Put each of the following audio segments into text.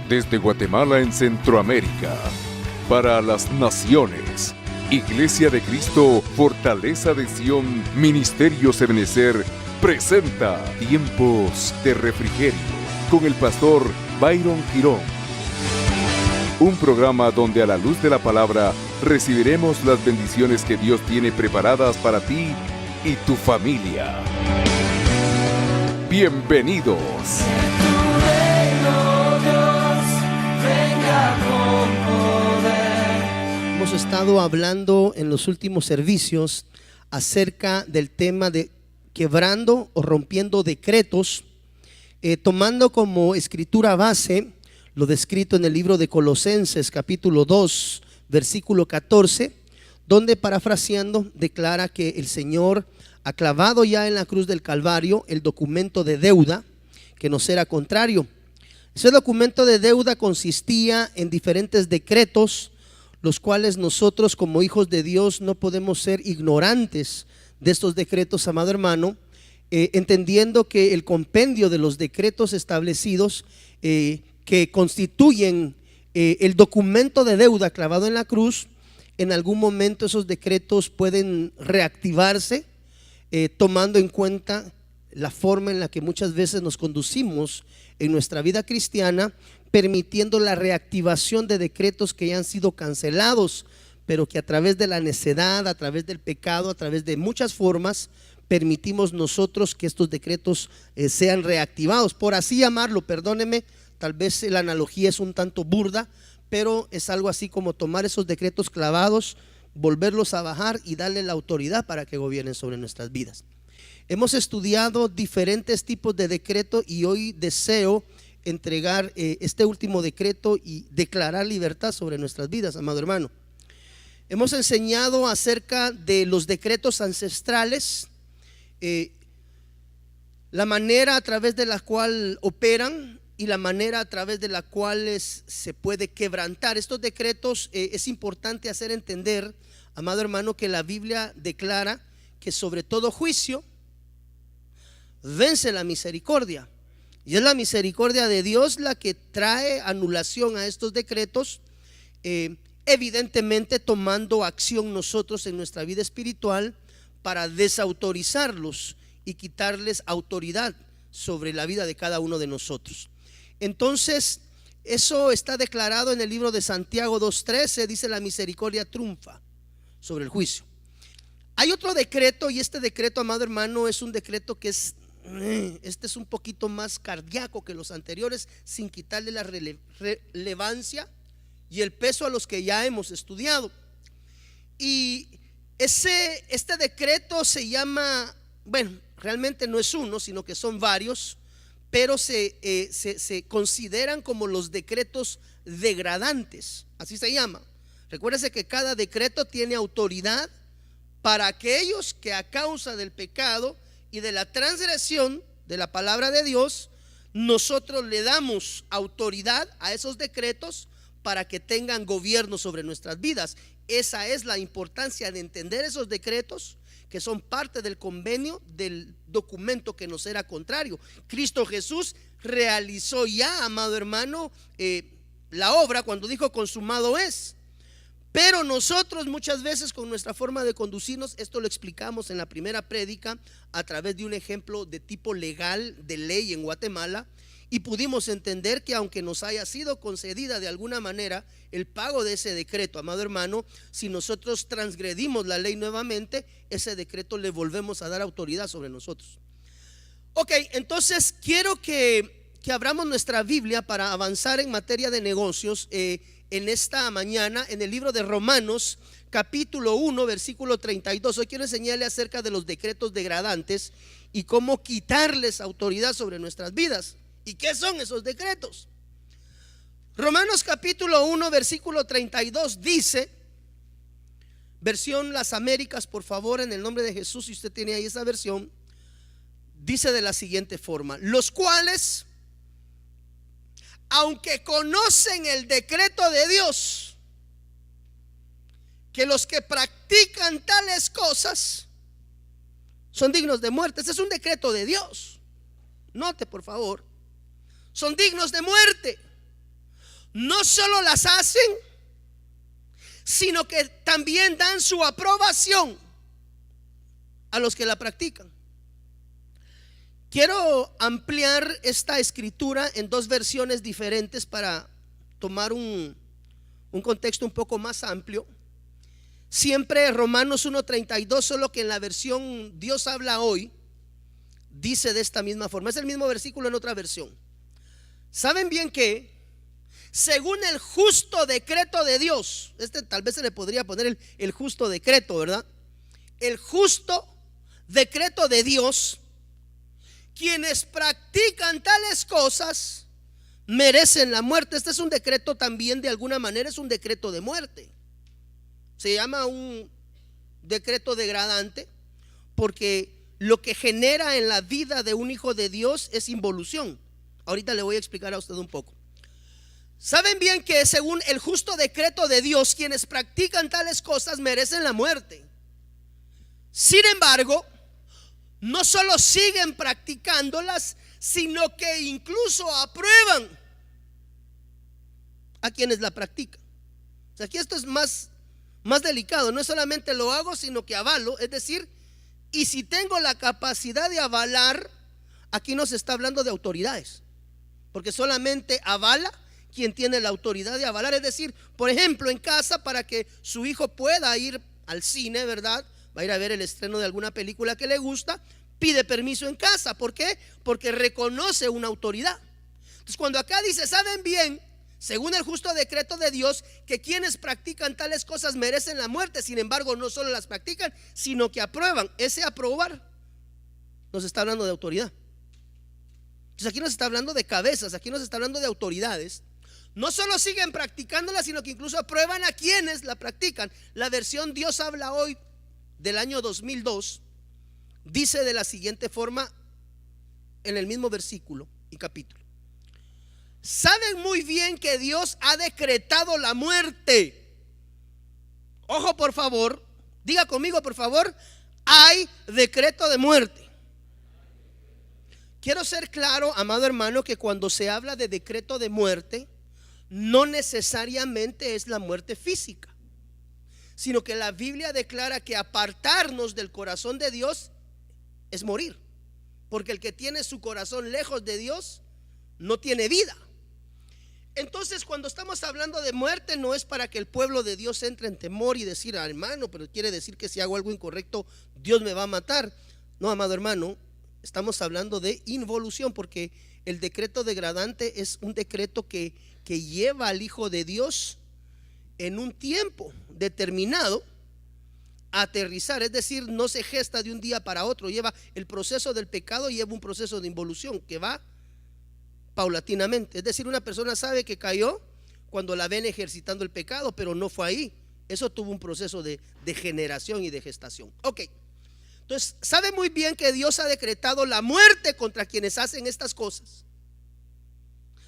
desde Guatemala en Centroamérica, para las naciones. Iglesia de Cristo, Fortaleza de Sion, Ministerio Ebenecer, presenta Tiempos de Refrigerio con el pastor Byron Girón. Un programa donde a la luz de la palabra recibiremos las bendiciones que Dios tiene preparadas para ti y tu familia. Bienvenidos. Hemos estado hablando en los últimos servicios acerca del tema de quebrando o rompiendo decretos, tomando como escritura base lo descrito en el libro de Colosenses capítulo 2 versículo 14, donde, parafraseando, declara que el Señor ha clavado ya en la cruz del Calvario el documento de deuda que nos era contrario. Ese documento de deuda consistía en diferentes decretos, los cuales nosotros como hijos de Dios no podemos ser ignorantes de estos decretos, amado hermano, entendiendo que el compendio de los decretos establecidos que constituyen el documento de deuda clavado en la cruz, en algún momento esos decretos pueden reactivarse, tomando en cuenta la forma en la que muchas veces nos conducimos en nuestra vida cristiana, permitiendo la reactivación de decretos que ya han sido cancelados, pero que a través de la necedad, a través del pecado, a través de muchas formas, permitimos nosotros que estos decretos sean reactivados, por así llamarlo. Perdóneme, tal vez la analogía es un tanto burda, pero es algo así como tomar esos decretos clavados, volverlos a bajar y darle la autoridad para que gobiernen sobre nuestras vidas. Hemos estudiado diferentes tipos de decretos y hoy deseo entregar este último decreto y declarar libertad sobre nuestras vidas, amado hermano. Hemos enseñado acerca de los decretos ancestrales, la manera a través de la cual operan y la manera a través de la cual se puede quebrantar estos decretos. Es importante hacer entender, amado hermano, que la Biblia declara que sobre todo juicio vence la misericordia, y es la misericordia de Dios la que trae anulación a estos decretos, evidentemente tomando acción nosotros en nuestra vida espiritual para desautorizarlos y quitarles autoridad sobre la vida de cada uno de nosotros. Entonces, eso está declarado en el libro de Santiago 2:13, dice: la misericordia triunfa sobre el juicio. Hay otro decreto, y este decreto, amado hermano, es un decreto que es un poquito más cardíaco que los anteriores, sin quitarle la relevancia y el peso a los que ya hemos estudiado. Y este decreto se llama, bueno, realmente no es uno, sino que son varios, pero se consideran como los decretos degradantes, así se llama. Recuérdese que cada decreto tiene autoridad para aquellos que a causa del pecado y de la transgresión de la palabra de Dios, nosotros le damos autoridad a esos decretos para que tengan gobierno sobre nuestras vidas. Esa es la importancia de entender esos decretos, que son parte del convenio del documento que nos era contrario. Cristo Jesús realizó ya, amado hermano, la obra cuando dijo: consumado es. Pero nosotros muchas veces, con nuestra forma de conducirnos, esto lo explicamos en la primera prédica a través de un ejemplo de tipo legal, de ley en Guatemala, y pudimos entender que aunque nos haya sido concedida de alguna manera el pago de ese decreto, amado hermano, si nosotros transgredimos la ley nuevamente, ese decreto le volvemos a dar autoridad sobre nosotros. Ok, entonces quiero que abramos nuestra Biblia para avanzar en materia de negocios en esta mañana, en el libro de Romanos capítulo 1 versículo 32. Hoy quiero enseñarle acerca de los decretos degradantes y cómo quitarles autoridad sobre nuestras vidas. ¿Y qué son esos decretos? Romanos capítulo 1 versículo 32 dice, versión Las Américas, por favor, en el nombre de Jesús, si usted tiene ahí esa versión, dice de la siguiente forma: los cuales, aunque conocen el decreto de Dios, que los que practican tales cosas son dignos de muerte. Este es un decreto de Dios. Note, por favor, son dignos de muerte. no solo las hacen, sino que también dan su aprobación a los que la practican. Quiero ampliar esta escritura en dos versiones diferentes para tomar un contexto un poco más amplio. Siempre Romanos 1:32, solo que en la versión Dios habla hoy dice de esta misma forma. Es el mismo versículo en otra versión. Saben bien que según el justo decreto de Dios, tal vez se le podría poner el justo decreto, ¿verdad? El justo decreto de Dios, quienes practican tales cosas merecen la muerte. Este es un decreto también, de alguna manera es un decreto de muerte. Se llama un decreto degradante porque lo que genera en la vida de un hijo de Dios es involución. Ahorita le voy a explicar a usted un poco. Saben bien que según el justo decreto de Dios, quienes practican tales cosas merecen la muerte. Sin embargo, no solo siguen practicándolas, sino que incluso aprueban a quienes la practican. O sea, aquí esto es más delicado. No es solamente lo hago, sino que avalo. Es decir, y si tengo la capacidad de avalar, aquí no se está hablando de autoridades, porque solamente avala quien tiene la autoridad de avalar. Es decir, por ejemplo, en casa, para que su hijo pueda ir al cine, ¿verdad? Va a ir a ver el estreno de alguna película que le gusta, pide permiso en casa. ¿Por qué? Porque reconoce una autoridad. Entonces, cuando acá dice, saben bien, según el justo decreto de Dios, que quienes practican tales cosas merecen la muerte, sin embargo, no solo las practican, sino que aprueban. Ese aprobar nos está hablando de autoridad. Entonces aquí nos está hablando de cabezas, aquí nos está hablando de autoridades. No solo siguen practicándola, sino que incluso aprueban a quienes la practican. La versión Dios habla hoy del año 2002 dice de la siguiente forma en el mismo versículo y capítulo: saben muy bien que Dios ha decretado la muerte. Ojo, por favor, diga conmigo, por favor, hay decreto de muerte. Quiero ser claro, amado hermano, que cuando se habla de decreto de muerte, no necesariamente es la muerte física, sino que la Biblia declara que apartarnos del corazón de Dios es morir, porque el que tiene su corazón lejos de Dios no tiene vida. Entonces, cuando estamos hablando de muerte, no es para que el pueblo de Dios entre en temor y decir, hermano, pero quiere decir que si hago algo incorrecto Dios me va a matar. No, amado hermano, estamos hablando de involución, porque el decreto degradante es un decreto que lleva al Hijo de Dios en un tiempo determinado a aterrizar. Es decir, no se gesta de un día para otro. Lleva el proceso del pecado, lleva un proceso de involución que va paulatinamente. Es decir, una persona sabe que cayó cuando la ven ejercitando el pecado, pero no fue ahí. Eso tuvo un proceso de generación y de gestación. Ok, entonces sabe muy bien que Dios ha decretado la muerte contra quienes hacen estas cosas.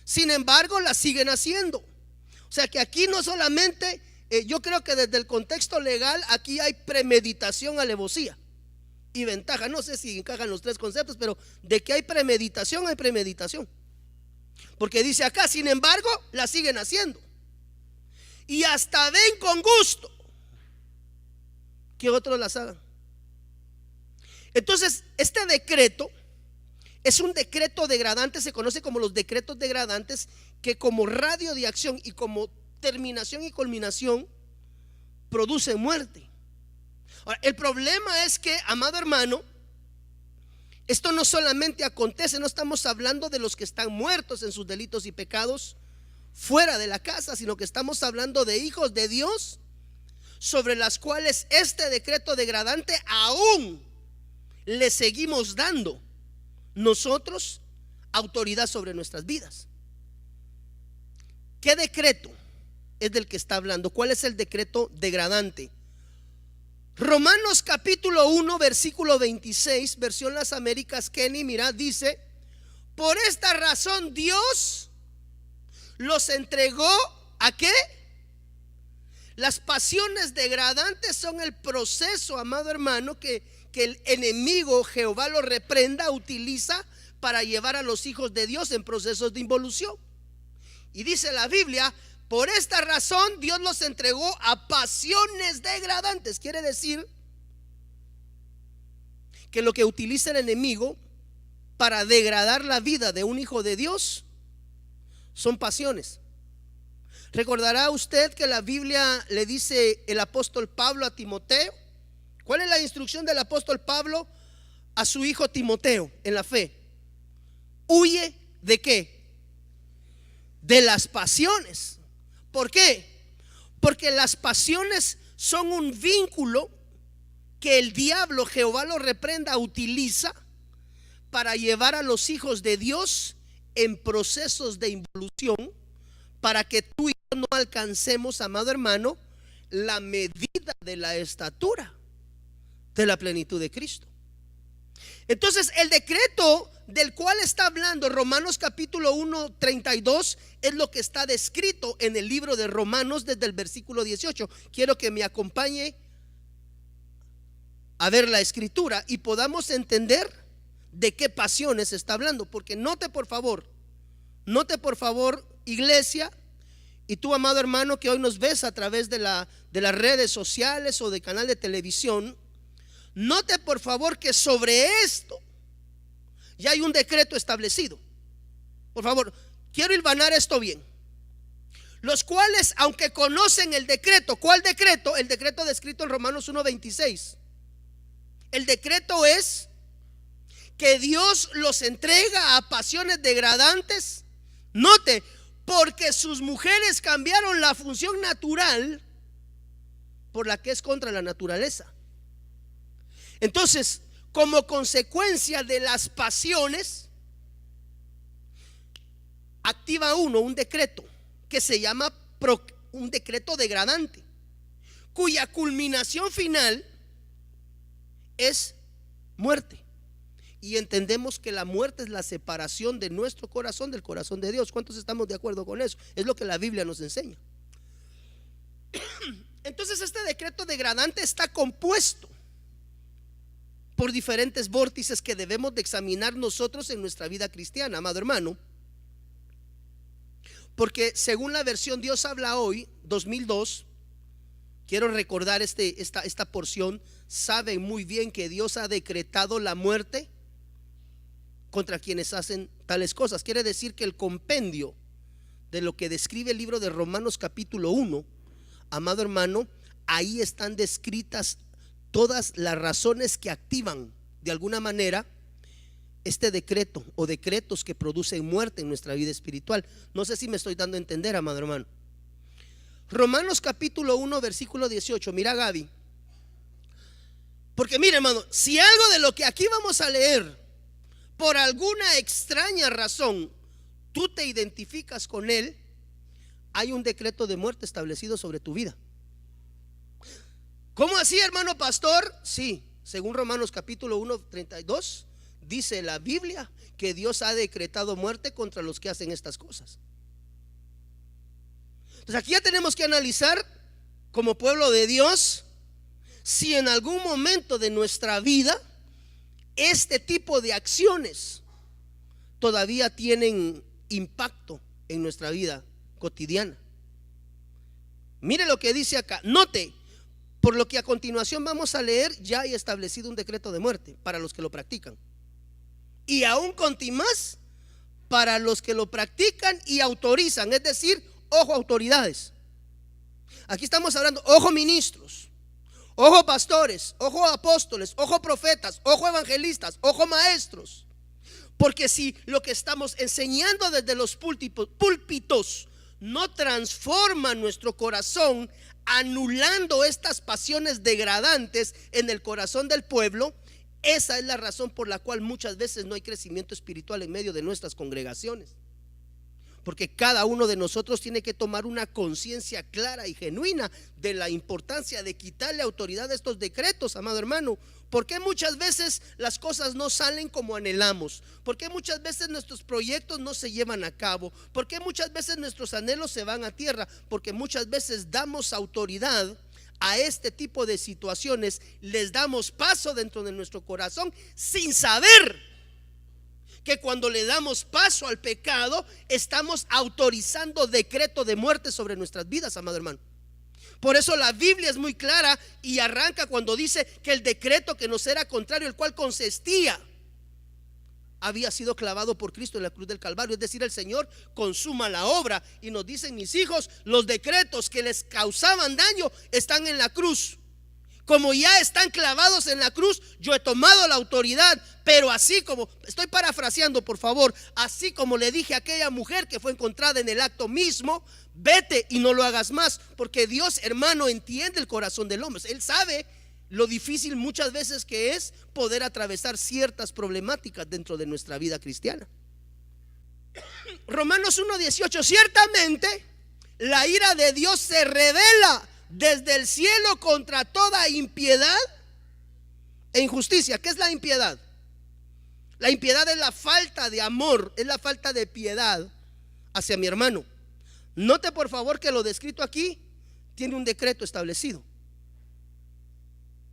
Sin embargo, las siguen haciendo. O sea que aquí no solamente, yo creo que desde el contexto legal aquí hay premeditación, alevosía y ventaja. No sé si encajan los tres conceptos, pero de que hay premeditación, hay premeditación. Porque dice acá, sin embargo, la siguen haciendo. Y hasta ven con gusto que otros las hagan. Entonces, este decreto es un decreto degradante, se conoce como los decretos degradantes, que como radio de acción y como terminación y culminación producen muerte. Ahora, el problema es que, amado hermano, esto no solamente acontece, no estamos hablando de los que están muertos en sus delitos y pecados fuera de la casa, sino que estamos hablando de hijos de Dios sobre las cuales este decreto degradante aún le seguimos dando nosotros autoridad sobre nuestras vidas. ¿Qué decreto es del que está hablando? ¿Cuál es el decreto degradante? Romanos capítulo 1 versículo 26, versión Las Américas Kenny, mira, dice: por esta razón Dios los entregó ¿a qué? Las pasiones degradantes son el proceso, amado hermano, que el enemigo, Jehová lo reprenda, utiliza para llevar a los hijos de Dios en procesos de involución. Y dice la Biblia, por esta razón Dios los entregó a pasiones degradantes. Quiere decir que lo que utiliza el enemigo para degradar la vida de un hijo de Dios son pasiones. Recordará usted que la Biblia le dice el apóstol Pablo a Timoteo. ¿Cuál es la instrucción del apóstol Pablo a su hijo Timoteo en la fe? Huye ¿de qué? De las pasiones. ¿Por qué? Porque las pasiones son un vínculo que el diablo, Jehová lo reprenda, utiliza para llevar a los hijos de Dios en procesos de involución, para que tú y yo no alcancemos, amado hermano, la medida de la estatura de la plenitud de Cristo. Entonces el decreto del cual está hablando Romanos capítulo 1, 32 es lo que está descrito en el libro de Romanos desde el versículo 18. Quiero que me acompañe a ver la escritura y podamos entender de qué pasiones está hablando. Porque note por favor, iglesia, y tú, amado hermano, que hoy nos ves a través de las redes sociales o de canal de televisión, note por favor que sobre esto ya hay un decreto establecido. Por favor, quiero hilvanar esto bien. Los cuales, aunque conocen el decreto, ¿cuál decreto? El decreto descrito en Romanos 1:26. El decreto es que Dios los entrega a pasiones degradantes. Note, porque sus mujeres cambiaron la función natural por la que es contra la naturaleza. Entonces, como consecuencia de las pasiones, activa un decreto que se llama un decreto degradante, cuya culminación final es muerte. Y entendemos que la muerte es la separación de nuestro corazón del corazón de Dios. ¿Cuántos estamos de acuerdo con eso? Es lo que la Biblia nos enseña. Entonces este decreto degradante está compuesto por diferentes vórtices que debemos de examinar nosotros en nuestra vida cristiana, amado hermano. Porque según la versión Dios habla hoy 2002, quiero recordar esta porción. Saben muy bien que Dios ha decretado la muerte contra quienes hacen tales cosas. Quiere decir que el compendio de lo que describe el libro de Romanos capítulo 1, amado hermano, ahí están descritas todas las razones que activan de alguna manera este decreto o decretos que producen muerte en nuestra vida espiritual. No sé si me estoy dando a entender, amado hermano. Romanos capítulo 1 versículo 18. Mira, Gaby, porque mire, hermano, si algo de lo que aquí vamos a leer por alguna extraña razón tú te identificas con él, hay un decreto de muerte establecido sobre tu vida. ¿Cómo así, hermano pastor? Sí, según Romanos capítulo 1, 32, dice la Biblia que Dios ha decretado muerte contra los que hacen estas cosas. Entonces aquí ya tenemos que analizar como pueblo de Dios si en algún momento de nuestra vida este tipo de acciones todavía tienen impacto en nuestra vida cotidiana. Mire lo que dice acá. Note, por lo que a continuación vamos a leer, ya hay establecido un decreto de muerte para los que lo practican. Y aún más para los que lo practican y autorizan, es decir, ojo autoridades. Aquí estamos hablando, ojo ministros, ojo pastores, ojo apóstoles, ojo profetas, ojo evangelistas, ojo maestros. Porque si lo que estamos enseñando desde los púlpitos no transforma nuestro corazón, anulando estas pasiones degradantes en el corazón del pueblo, esa es la razón por la cual muchas veces no hay crecimiento espiritual en medio de nuestras congregaciones. Porque cada uno de nosotros tiene que tomar una conciencia clara y genuina de la importancia de quitarle autoridad a estos decretos, amado hermano. Porque muchas veces las cosas no salen como anhelamos? Porque muchas veces nuestros proyectos no se llevan a cabo? Porque muchas veces nuestros anhelos se van a tierra? Porque muchas veces damos autoridad a este tipo de situaciones, les damos paso dentro de nuestro corazón sin saber que cuando le damos paso al pecado, estamos autorizando decreto de muerte sobre nuestras vidas, amado hermano. Por eso la Biblia es muy clara y arranca cuando dice que el decreto que nos era contrario, el cual consistía, había sido clavado por Cristo en la cruz del Calvario. Es decir, el Señor consuma la obra. Y nos dicen mis hijos, los decretos que les causaban daño están en la cruz. Como ya están clavados en la cruz, yo he tomado la autoridad. Pero así como, estoy parafraseando por favor, así como le dije a aquella mujer que fue encontrada en el acto mismo, vete y no lo hagas más. Porque Dios, hermano, entiende el corazón del hombre. Él sabe lo difícil muchas veces que es poder atravesar ciertas problemáticas dentro de nuestra vida cristiana. Romanos 1:18, ciertamente la ira de Dios se revela desde el cielo contra toda impiedad e injusticia. ¿Qué es la impiedad? La impiedad es la falta de amor, es la falta de piedad hacia mi hermano. Note por favor que lo descrito aquí tiene un decreto establecido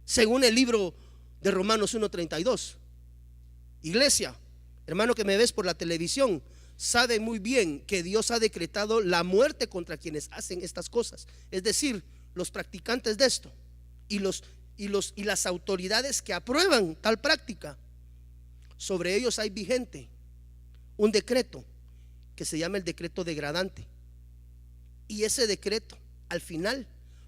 según el libro de Romanos 1:32. Iglesia, hermano que me ves por la televisión, sabe muy bien que Dios ha decretado la muerte contra quienes hacen estas cosas, es decir, los practicantes de esto y las autoridades que aprueban tal práctica. Sobre ellos hay vigente un decreto que se llama el decreto degradante, y ese decreto al final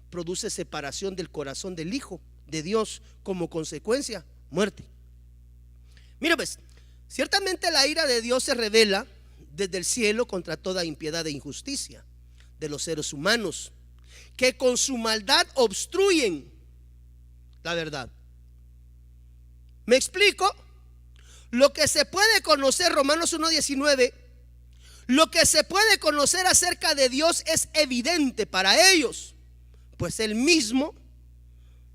produce separación del corazón del Hijo de Dios, como consecuencia, muerte. Mira pues, ciertamente la ira de Dios se revela desde el cielo contra toda impiedad e injusticia de los seres humanos, que con su maldad obstruyen la verdad. ¿Me explico? Lo que se puede conocer, Romanos 1:19, lo que se puede conocer acerca de Dios es evidente para ellos, pues Él mismo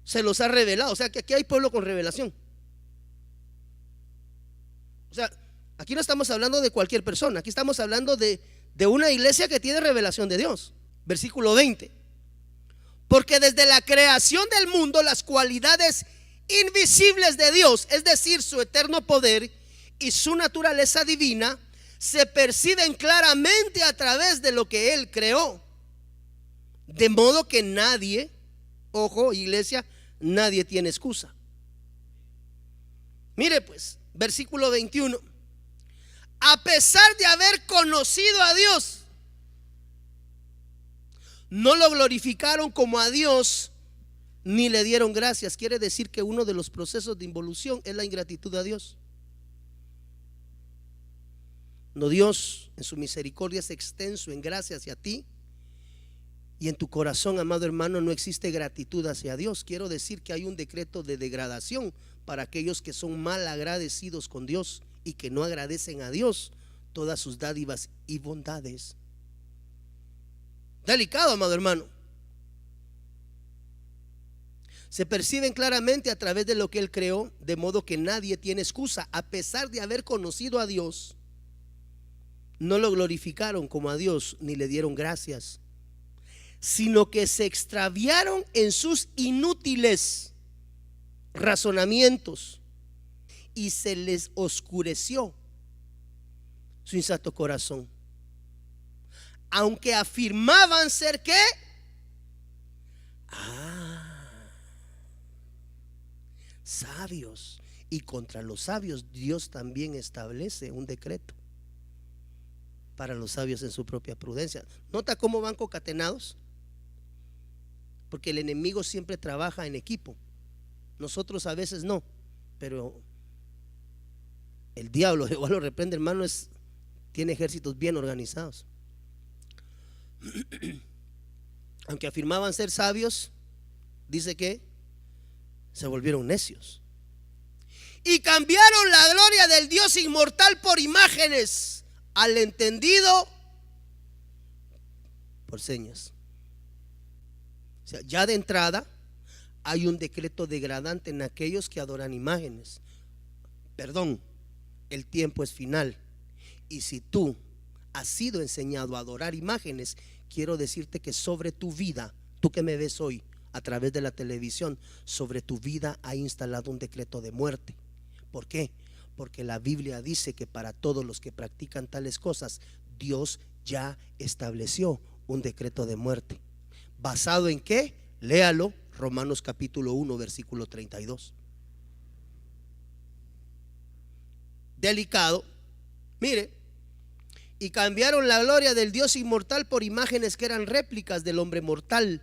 se los ha revelado. O sea que aquí hay pueblo con revelación. O sea, aquí no estamos hablando de cualquier persona, aquí estamos hablando de una iglesia que tiene revelación de Dios. Versículo 20. Porque desde la creación del mundo las cualidades invisibles de Dios, es decir, su eterno poder y su naturaleza divina, se perciben claramente a través de lo que Él creó. De modo que nadie, ojo iglesia, nadie tiene excusa. Mire pues, versículo 21. A pesar de haber conocido a Dios, no lo glorificaron como a Dios, ni le dieron gracias. Quiere decir que uno de los procesos de involución es la ingratitud a Dios. No, Dios en su misericordia es extenso en gracia hacia ti, y en tu corazón, amado hermano, no existe gratitud hacia Dios. Quiero decir que hay un decreto de degradación para aquellos que son mal agradecidos con Dios y que no agradecen a Dios todas sus dádivas y bondades. Delicado, amado hermano. Se perciben claramente a través de lo que Él creó, de modo que nadie tiene excusa. A pesar de haber conocido a Dios, no lo glorificaron como a Dios, ni le dieron gracias, sino que se extraviaron en sus inútiles razonamientos y se les oscureció su insensato corazón. Aunque afirmaban ser ¿qué? Sabios. Y contra los sabios Dios también establece un decreto para los sabios en su propia prudencia. ¿Nota cómo van concatenados? Porque el enemigo siempre trabaja en equipo. Nosotros a veces no, pero el diablo, igual lo reprende, hermano, tiene ejércitos bien organizados. Aunque afirmaban ser sabios, dice que se volvieron necios y cambiaron la gloria del Dios inmortal por imágenes, al entendido por señas. O sea, ya de entrada hay un decreto degradante en aquellos que adoran imágenes. Perdón, el tiempo es final, y si tú has sido enseñado a adorar imágenes, quiero decirte que sobre tu vida, tú que me ves hoy a través de la televisión, sobre tu vida ha instalado un decreto de muerte. ¿Por qué? Porque la Biblia dice que para todos los que practican tales cosas, Dios ya estableció un decreto de muerte. ¿Basado en qué? Léalo, Romanos capítulo 1, versículo 32. Delicado. Mire, y cambiaron la gloria del Dios inmortal por imágenes que eran réplicas del hombre mortal,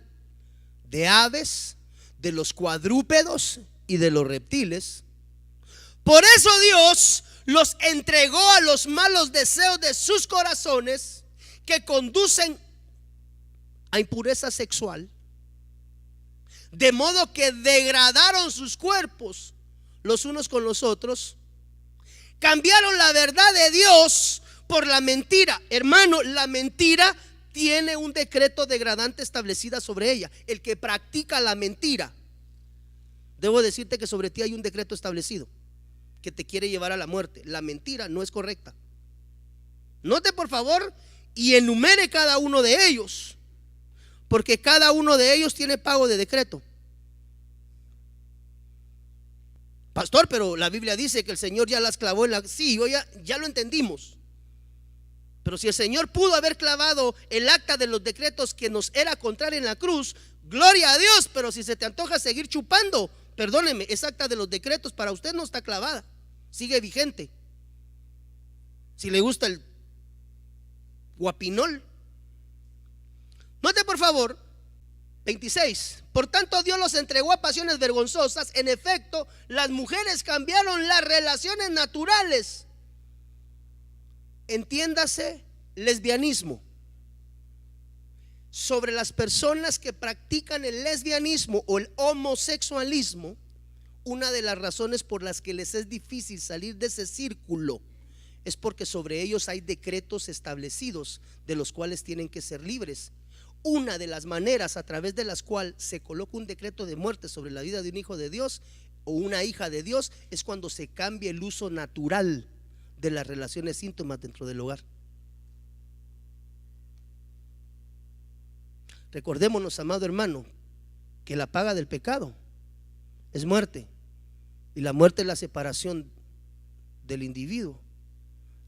de aves, de los cuadrúpedos y de los reptiles. Por eso Dios los entregó a los malos deseos de sus corazones, que conducen a impureza sexual, de modo que degradaron sus cuerpos los unos con los otros. Cambiaron la verdad de Dios por la mentira. Hermano, la mentira tiene un decreto degradante establecida sobre ella. El que practica la mentira, debo decirte que sobre ti hay un decreto establecido que te quiere llevar a la muerte. La mentira no es correcta. Note por favor y enumere cada uno de ellos, porque cada uno de ellos tiene pago de decreto. Pastor, pero la Biblia dice que el Señor ya las clavó en la... Sí, ya lo entendimos. Pero si el Señor pudo haber clavado el acta de los decretos que nos era contraria en la cruz, gloria a Dios. Pero si se te antoja seguir chupando, perdóneme, esa acta de los decretos para usted no está clavada, sigue vigente. Si le gusta el guapinol. Note por favor 26. Por tanto Dios los entregó a pasiones vergonzosas. En efecto, las mujeres cambiaron las relaciones naturales. Entiéndase, lesbianismo. Sobre las personas que practican el lesbianismo o el homosexualismo, una de las razones por las que les es difícil salir de ese círculo es porque sobre ellos hay decretos establecidos de los cuales tienen que ser libres. Una de las maneras a través de las cuales se coloca un decreto de muerte sobre la vida de un hijo de Dios o una hija de Dios es cuando se cambia el uso natural de las relaciones íntimas dentro del hogar. Recordémonos, amado hermano, que la paga del pecado es muerte, y la muerte es la separación del individuo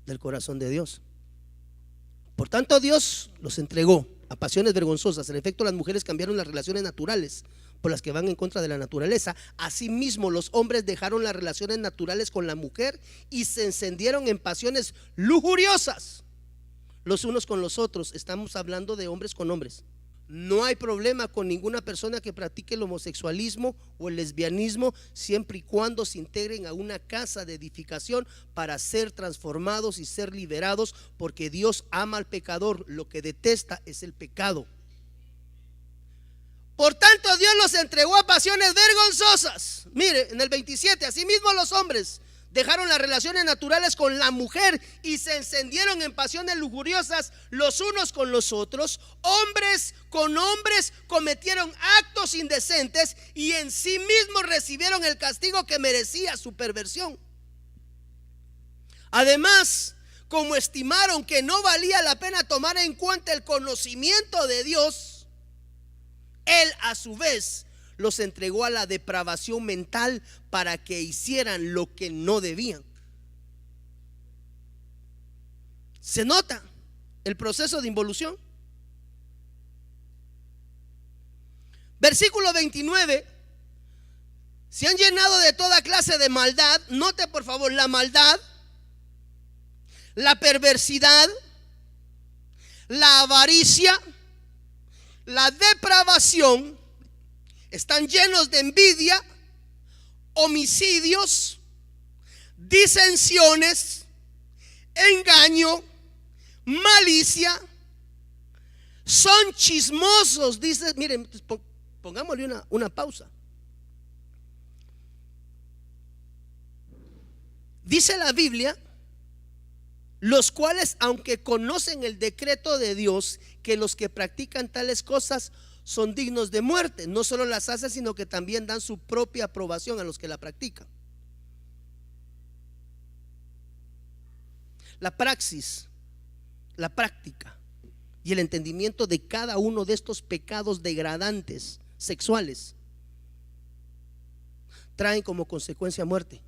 del corazón de Dios. Por tanto, Dios los entregó a pasiones vergonzosas. En efecto, las mujeres cambiaron las relaciones naturales por las que van en contra de la naturaleza. Asimismo, los hombres dejaron las relaciones naturales con la mujer y se encendieron en pasiones lujuriosas los unos con los otros. Estamos hablando de hombres con hombres. No hay problema con ninguna persona que practique el homosexualismo o el lesbianismo, siempre y cuando se integren a una casa de edificación para ser transformados y ser liberados, porque Dios ama al pecador. Lo que detesta es el pecado. Por tanto, Dios los entregó a pasiones vergonzosas. Mire, en el 27, asimismo los hombres dejaron las relaciones naturales con la mujer y se encendieron en pasiones lujuriosas los unos con los otros. Hombres con hombres cometieron actos indecentes y en sí mismos recibieron el castigo que merecía su perversión. Además, como estimaron que no valía la pena tomar en cuenta el conocimiento de Dios, Él a su vez los entregó a la depravación mental para que hicieran lo que no debían. ¿Se nota el proceso de involución? Versículo 29. Se han llenado de toda clase de maldad. Note por favor, la maldad, la perversidad, la avaricia, la depravación. Están llenos de envidia, homicidios, disensiones, engaño, malicia. Son chismosos. Dice, miren, pongámosle una pausa. Dice la Biblia, los cuales, aunque conocen el decreto de Dios, que los que practican tales cosas son dignos de muerte. No solo las hacen, sino que también dan su propia aprobación a los que la practican. La praxis, la práctica y el entendimiento de cada uno de estos pecados degradantes sexuales traen como consecuencia muerte.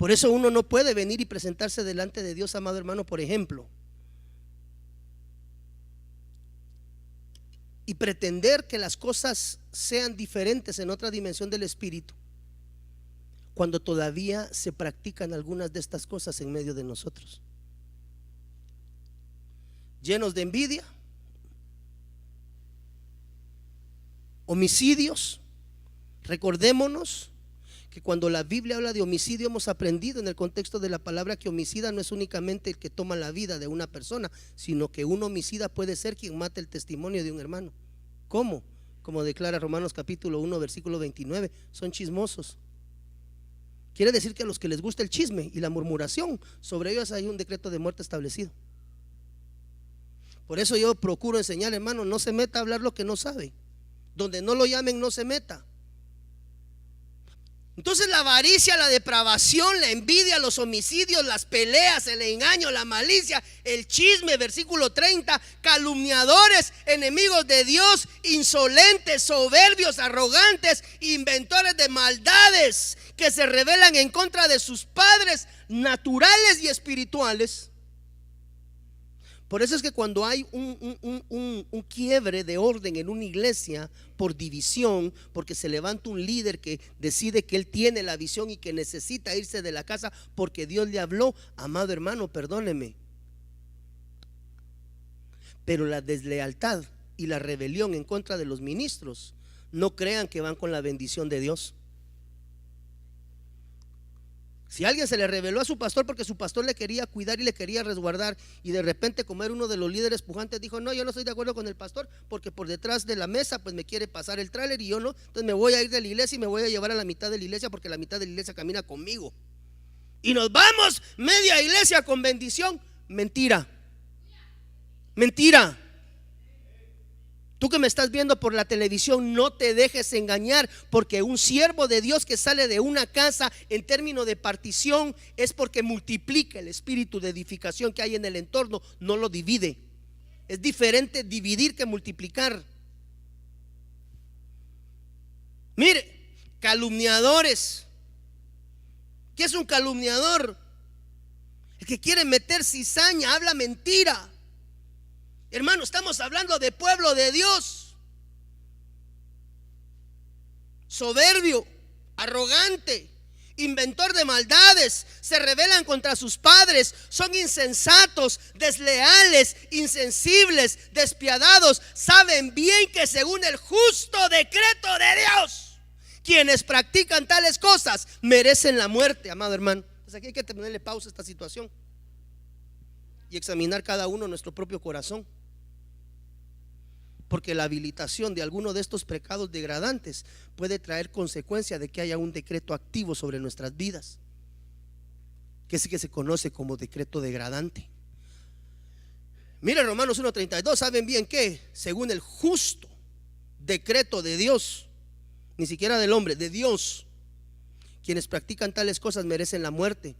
Por eso uno no puede venir y presentarse delante de Dios, amado hermano, por ejemplo, y pretender que las cosas sean diferentes en otra dimensión del espíritu, cuando todavía se practican algunas de estas cosas en medio de nosotros, llenos de envidia, homicidios. Recordémonos que cuando la Biblia habla de homicidio, hemos aprendido en el contexto de la palabra que homicida no es únicamente el que toma la vida de una persona, sino que un homicida puede ser quien mate el testimonio de un hermano. ¿Cómo? Como declara Romanos capítulo 1 versículo 29, son chismosos. Quiere decir que a los que les gusta el chisme y la murmuración, sobre ellos hay un decreto de muerte establecido. Por eso yo procuro enseñar, hermano, no se meta a hablar lo que no sabe. Donde no lo llamen, no se meta. Entonces la avaricia, la depravación, la envidia, los homicidios, las peleas, el engaño, la malicia, el chisme, versículo 30, calumniadores, enemigos de Dios, insolentes, soberbios, arrogantes, inventores de maldades, que se rebelan en contra de sus padres naturales y espirituales. Por eso es que cuando hay un quiebre de orden en una iglesia por división, porque se levanta un líder que decide que él tiene la visión y que necesita irse de la casa porque Dios le habló, amado hermano, perdóneme, pero la deslealtad y la rebelión en contra de los ministros, no crean que van con la bendición de Dios. Si alguien se le reveló a su pastor porque su pastor le quería cuidar y le quería resguardar, y de repente, como era uno de los líderes pujantes, dijo: no, yo no estoy de acuerdo con el pastor porque por detrás de la mesa pues me quiere pasar el tráiler y yo no, entonces me voy a ir de la iglesia y me voy a llevar a la mitad de la iglesia porque la mitad de la iglesia camina conmigo y nos vamos media iglesia con bendición. Mentira, mentira. Tú que me estás viendo por la televisión, no te dejes engañar, porque un siervo de Dios que sale de una casa en términos de partición es porque multiplica el espíritu de edificación que hay en el entorno, no lo divide. Es diferente dividir que multiplicar. Mire, calumniadores. ¿Qué es un calumniador? El que quiere meter cizaña, habla mentira. Hermano, estamos hablando de pueblo de Dios. Soberbio, arrogante, inventor de maldades, se rebelan contra sus padres, son insensatos, desleales, insensibles, despiadados. Saben bien que según el justo decreto de Dios, quienes practican tales cosas merecen la muerte, amado hermano. Pues aquí hay que ponerle pausa a esta situación y examinar cada uno nuestro propio corazón, porque la habilitación de alguno de estos pecados degradantes puede traer consecuencia de que haya un decreto activo sobre nuestras vidas, que es que se conoce como decreto degradante. Miren Romanos 1:32, saben bien que según el justo decreto de Dios, ni siquiera del hombre, de Dios, quienes practican tales cosas merecen la muerte.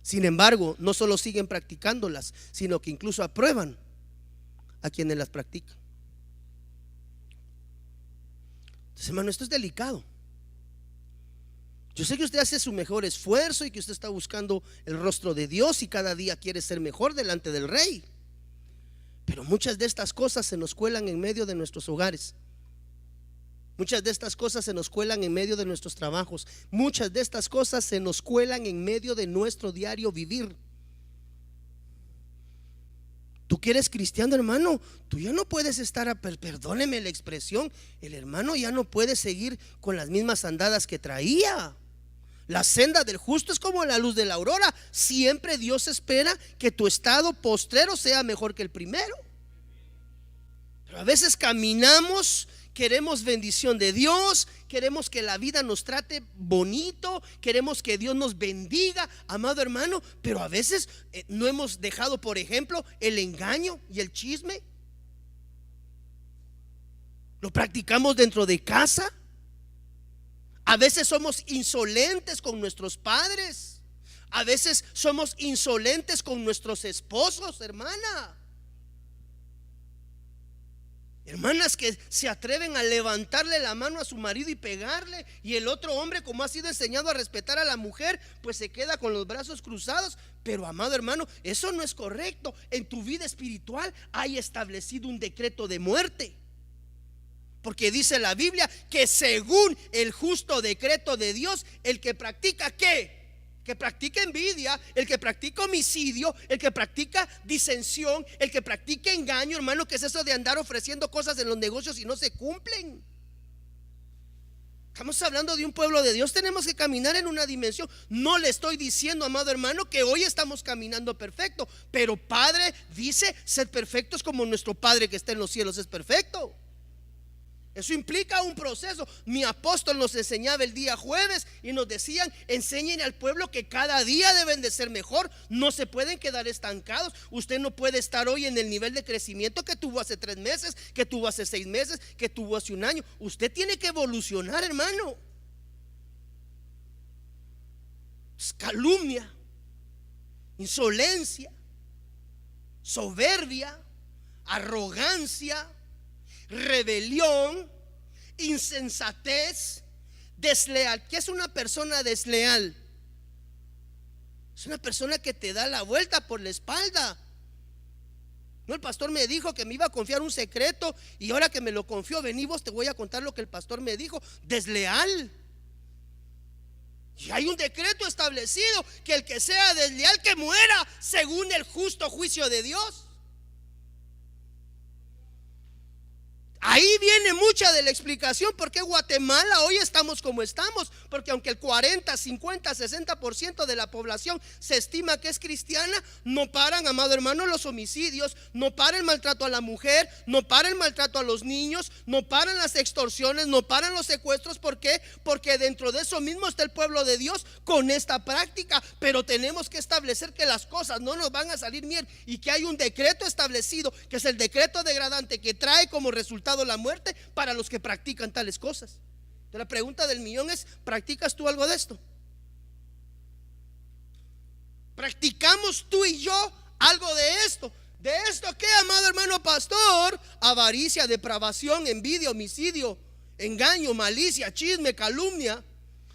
Sin embargo, no solo siguen practicándolas, sino que incluso aprueban a quienes las practican. Entonces, hermano, esto es delicado. Yo sé que usted hace su mejor esfuerzo y que usted está buscando el rostro de Dios y cada día quiere ser mejor delante del Rey, pero muchas de estas cosas se nos cuelan en medio de nuestros hogares. Muchas de estas cosas se nos cuelan en medio de nuestros trabajos. Muchas de estas cosas se nos cuelan en medio de nuestro diario vivir. Tú que eres cristiano, hermano, tú ya no puedes estar, perdóneme la expresión, el hermano ya no puede seguir con las mismas andadas que traía. La senda del justo es como la luz de la aurora. Siempre Dios espera que tu estado postrero sea mejor que el primero. Pero a veces caminamos, queremos bendición de Dios, queremos que la vida nos trate bonito, queremos que Dios nos bendiga, amado hermano, pero a veces no hemos dejado, por ejemplo, el engaño y el chisme. Lo practicamos dentro de casa. A veces somos insolentes con nuestros padres. A veces somos insolentes con nuestros esposos, hermana. Hermanas que se atreven a levantarle la mano a su marido y pegarle, y el otro hombre, como ha sido enseñado a respetar a la mujer, pues se queda con los brazos cruzados. Pero amado hermano, eso no es correcto. En tu vida espiritual hay establecido un decreto de muerte, porque dice la Biblia que según el justo decreto de Dios, el que practica ¿qué? Que practica envidia, el que practica homicidio, el que practica disensión, el que practica engaño, hermano, que es eso de andar ofreciendo cosas en los negocios y no se cumplen. Estamos hablando de un pueblo de Dios. Tenemos que caminar en una dimensión. No le estoy diciendo, amado hermano, que hoy estamos caminando perfecto, pero Padre dice: sed perfectos como nuestro Padre que está en los cielos es perfecto. Eso implica un proceso. Mi apóstol nos enseñaba el día jueves y nos decían: enseñen al pueblo que cada día deben de ser mejor. No se pueden quedar estancados. Usted no puede estar hoy en el nivel de crecimiento que tuvo hace 3 meses, que tuvo hace 6 meses, que tuvo hace un año. Usted tiene que evolucionar, hermano. Calumnia, insolencia, soberbia, arrogancia, rebelión, insensatez, desleal. ¿Qué es una persona desleal? Es una persona que te da la vuelta por la espalda. No, el pastor me dijo que me iba a confiar un secreto, y ahora que me lo confió, vení vos, te voy a contar lo que el pastor me dijo. Desleal. Y hay un decreto establecido que el que sea desleal, que muera según el justo juicio de Dios. Ahí viene mucha de la explicación por qué Guatemala hoy estamos como estamos. Porque aunque el 40, 50, 60% de la población se estima que es cristiana, no paran, amado hermano, los homicidios, no para el maltrato a la mujer, no para el maltrato a los niños, no paran las extorsiones, no paran los secuestros. ¿Por qué? Porque dentro de eso mismo está el pueblo de Dios con esta práctica. Pero tenemos que establecer que las cosas no nos van a salir bien, y que hay un decreto establecido, que es el decreto degradante, que trae como resultado la muerte para los que practican tales cosas. Entonces, la pregunta del millón es: ¿practicas tú algo de esto? ¿Practicamos tú y yo algo de esto? ¿De esto qué, amado hermano pastor? Avaricia, depravación, envidia, homicidio, engaño, malicia, chisme, calumnia,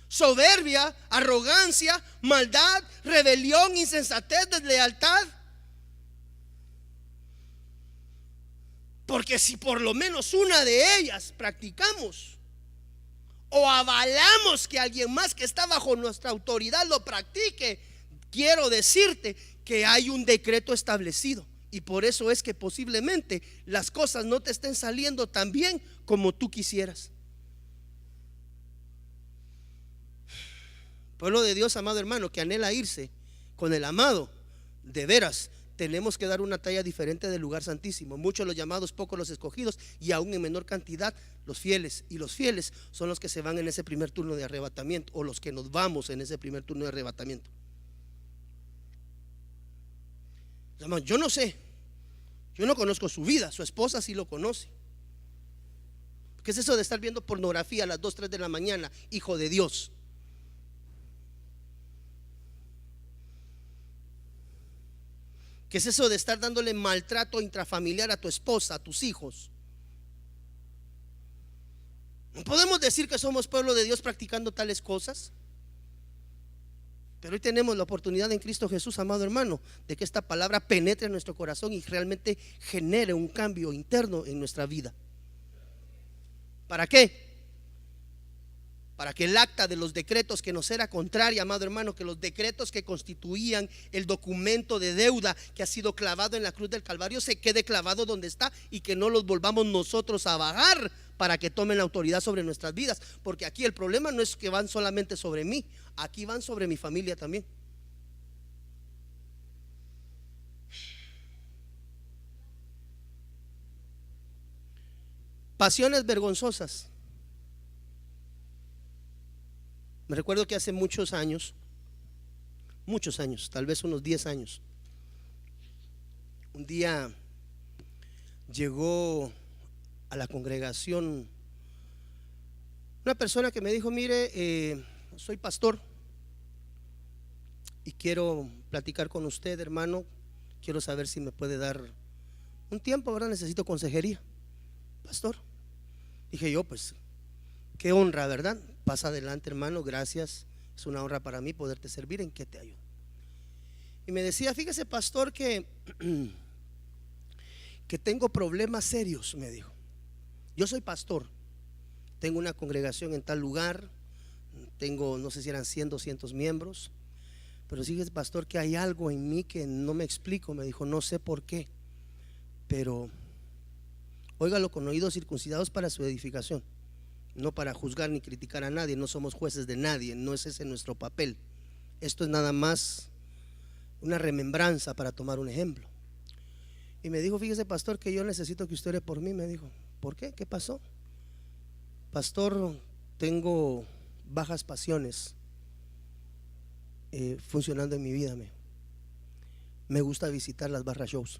soberbia, arrogancia, maldad, rebelión, insensatez, deslealtad. Porque si por lo menos una de ellas practicamos, o avalamos que alguien más que está bajo nuestra autoridad lo practique, quiero decirte que hay un decreto establecido. Y por eso es que posiblemente las cosas no te estén saliendo tan bien como tú quisieras. Pueblo de Dios, amado hermano, que anhela irse con el amado, de veras tenemos que dar una talla diferente del lugar santísimo. Muchos los llamados, pocos los escogidos, y aún en menor cantidad los fieles. Y los fieles son los que se van en ese primer turno de arrebatamiento, o los que nos vamos en ese primer turno de arrebatamiento. Yo no sé, yo no conozco su vida, su esposa sí lo conoce. ¿Qué es eso de estar viendo pornografía a las 2, 3 de la mañana, hijo de Dios? ¿Qué es eso de estar dándole maltrato intrafamiliar a tu esposa, a tus hijos? No podemos decir que somos pueblo de Dios practicando tales cosas. Pero hoy tenemos la oportunidad en Cristo Jesús, amado hermano, de que esta palabra penetre en nuestro corazón y realmente genere un cambio interno en nuestra vida. ¿Para qué? Para que el acta de los decretos que nos era contraria, amado hermano, que los decretos que constituían el documento de deuda que ha sido clavado en la cruz del Calvario se quede clavado donde está, y que no los volvamos nosotros a bajar para que tomen la autoridad sobre nuestras vidas. Porque aquí el problema no es que van solamente sobre mí, aquí van sobre mi familia también. Pasiones vergonzosas. Me recuerdo que hace muchos años, tal vez unos 10 años, un día llegó a la congregación una persona que me dijo: mire, soy pastor y quiero platicar con usted, hermano. Quiero saber si me puede dar un tiempo, ¿verdad? Necesito consejería. pastor. Dije yo, pues qué honra, ¿verdad? Pasa adelante, hermano, gracias. Es una honra para mí poderte servir. ¿En qué te ayudo? Y me decía, fíjese, pastor, que tengo problemas serios, me dijo. Yo soy pastor, tengo una congregación en tal lugar, tengo, no sé si eran 100, 200 miembros, pero fíjese, pastor, que hay algo en mí que no me explico. Me dijo, no sé por qué, pero óigalo con oídos circuncidados para su edificación, no para juzgar ni criticar a nadie. No somos jueces de nadie, no es ese nuestro papel. Esto es nada más una remembranza para tomar un ejemplo. Y me dijo, fíjese, pastor, que yo necesito que usted ore por mí. Me dijo, ¿por qué? ¿Qué pasó? Pastor, tengo bajas pasiones funcionando en mi vida. Me gusta visitar las barra shows,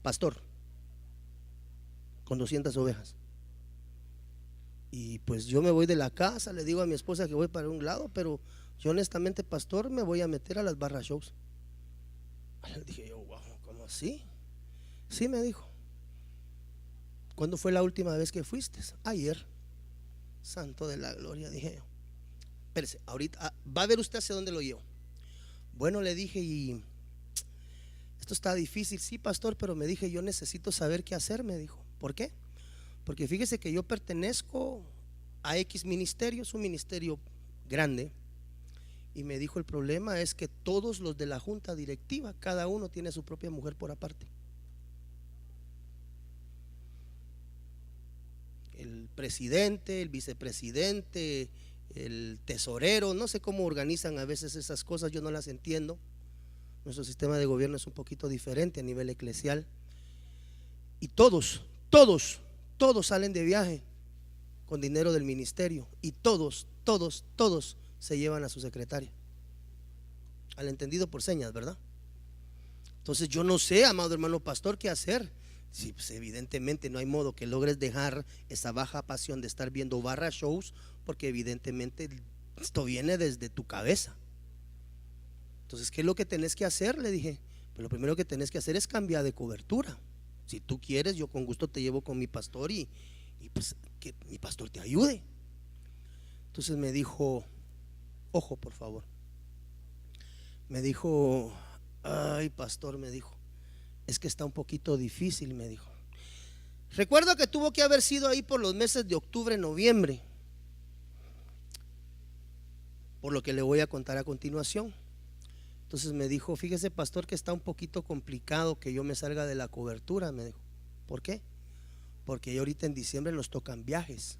pastor, con 200 ovejas. Y pues yo me voy de la casa, le digo a mi esposa que voy para un lado, pero yo honestamente, pastor, me voy a meter a las barra shows. Le dije yo, wow, ¿cómo así? Sí, me dijo. ¿Cuándo fue la última vez que fuiste? Ayer. Santo de la gloria, dije yo. Espérese, ahorita va a ver usted hacia dónde lo llevo. Bueno, le dije, y esto está difícil. Sí, pastor, pero me dije, yo necesito saber qué hacer. Me dijo, ¿por qué? Porque fíjese que yo pertenezco a X ministerio, es un ministerio grande. Y me dijo, el problema es que todos los de la junta directiva, cada uno tiene su propia mujer por aparte. El presidente, el vicepresidente, el tesorero, no sé cómo organizan a veces esas cosas, yo no las entiendo. Nuestro sistema de gobierno es un poquito diferente a nivel eclesial. Y todos salen de viaje con dinero del ministerio. Y todos se llevan a su secretaria. Al entendido por señas, ¿verdad? Entonces yo no sé, amado hermano pastor, qué hacer. Sí, pues evidentemente no hay modo que logres dejar esa baja pasión de estar viendo barra shows, porque evidentemente esto viene desde tu cabeza. Entonces, ¿qué es lo que tenés que hacer? Le dije, pues lo primero que tenés que hacer es cambiar de cobertura. Si tú quieres, yo con gusto te llevo con mi pastor y pues que mi pastor te ayude. Entonces me dijo, ojo, por favor. Me dijo, ay, pastor, me dijo, es que está un poquito difícil, me dijo. Recuerdo que tuvo que haber sido ahí por los meses de octubre, noviembre, por lo que le voy a contar a continuación. Entonces me dijo, fíjese, pastor, que está un poquito complicado que yo me salga de la cobertura. Me dijo, ¿por qué? Porque yo ahorita en diciembre nos tocan viajes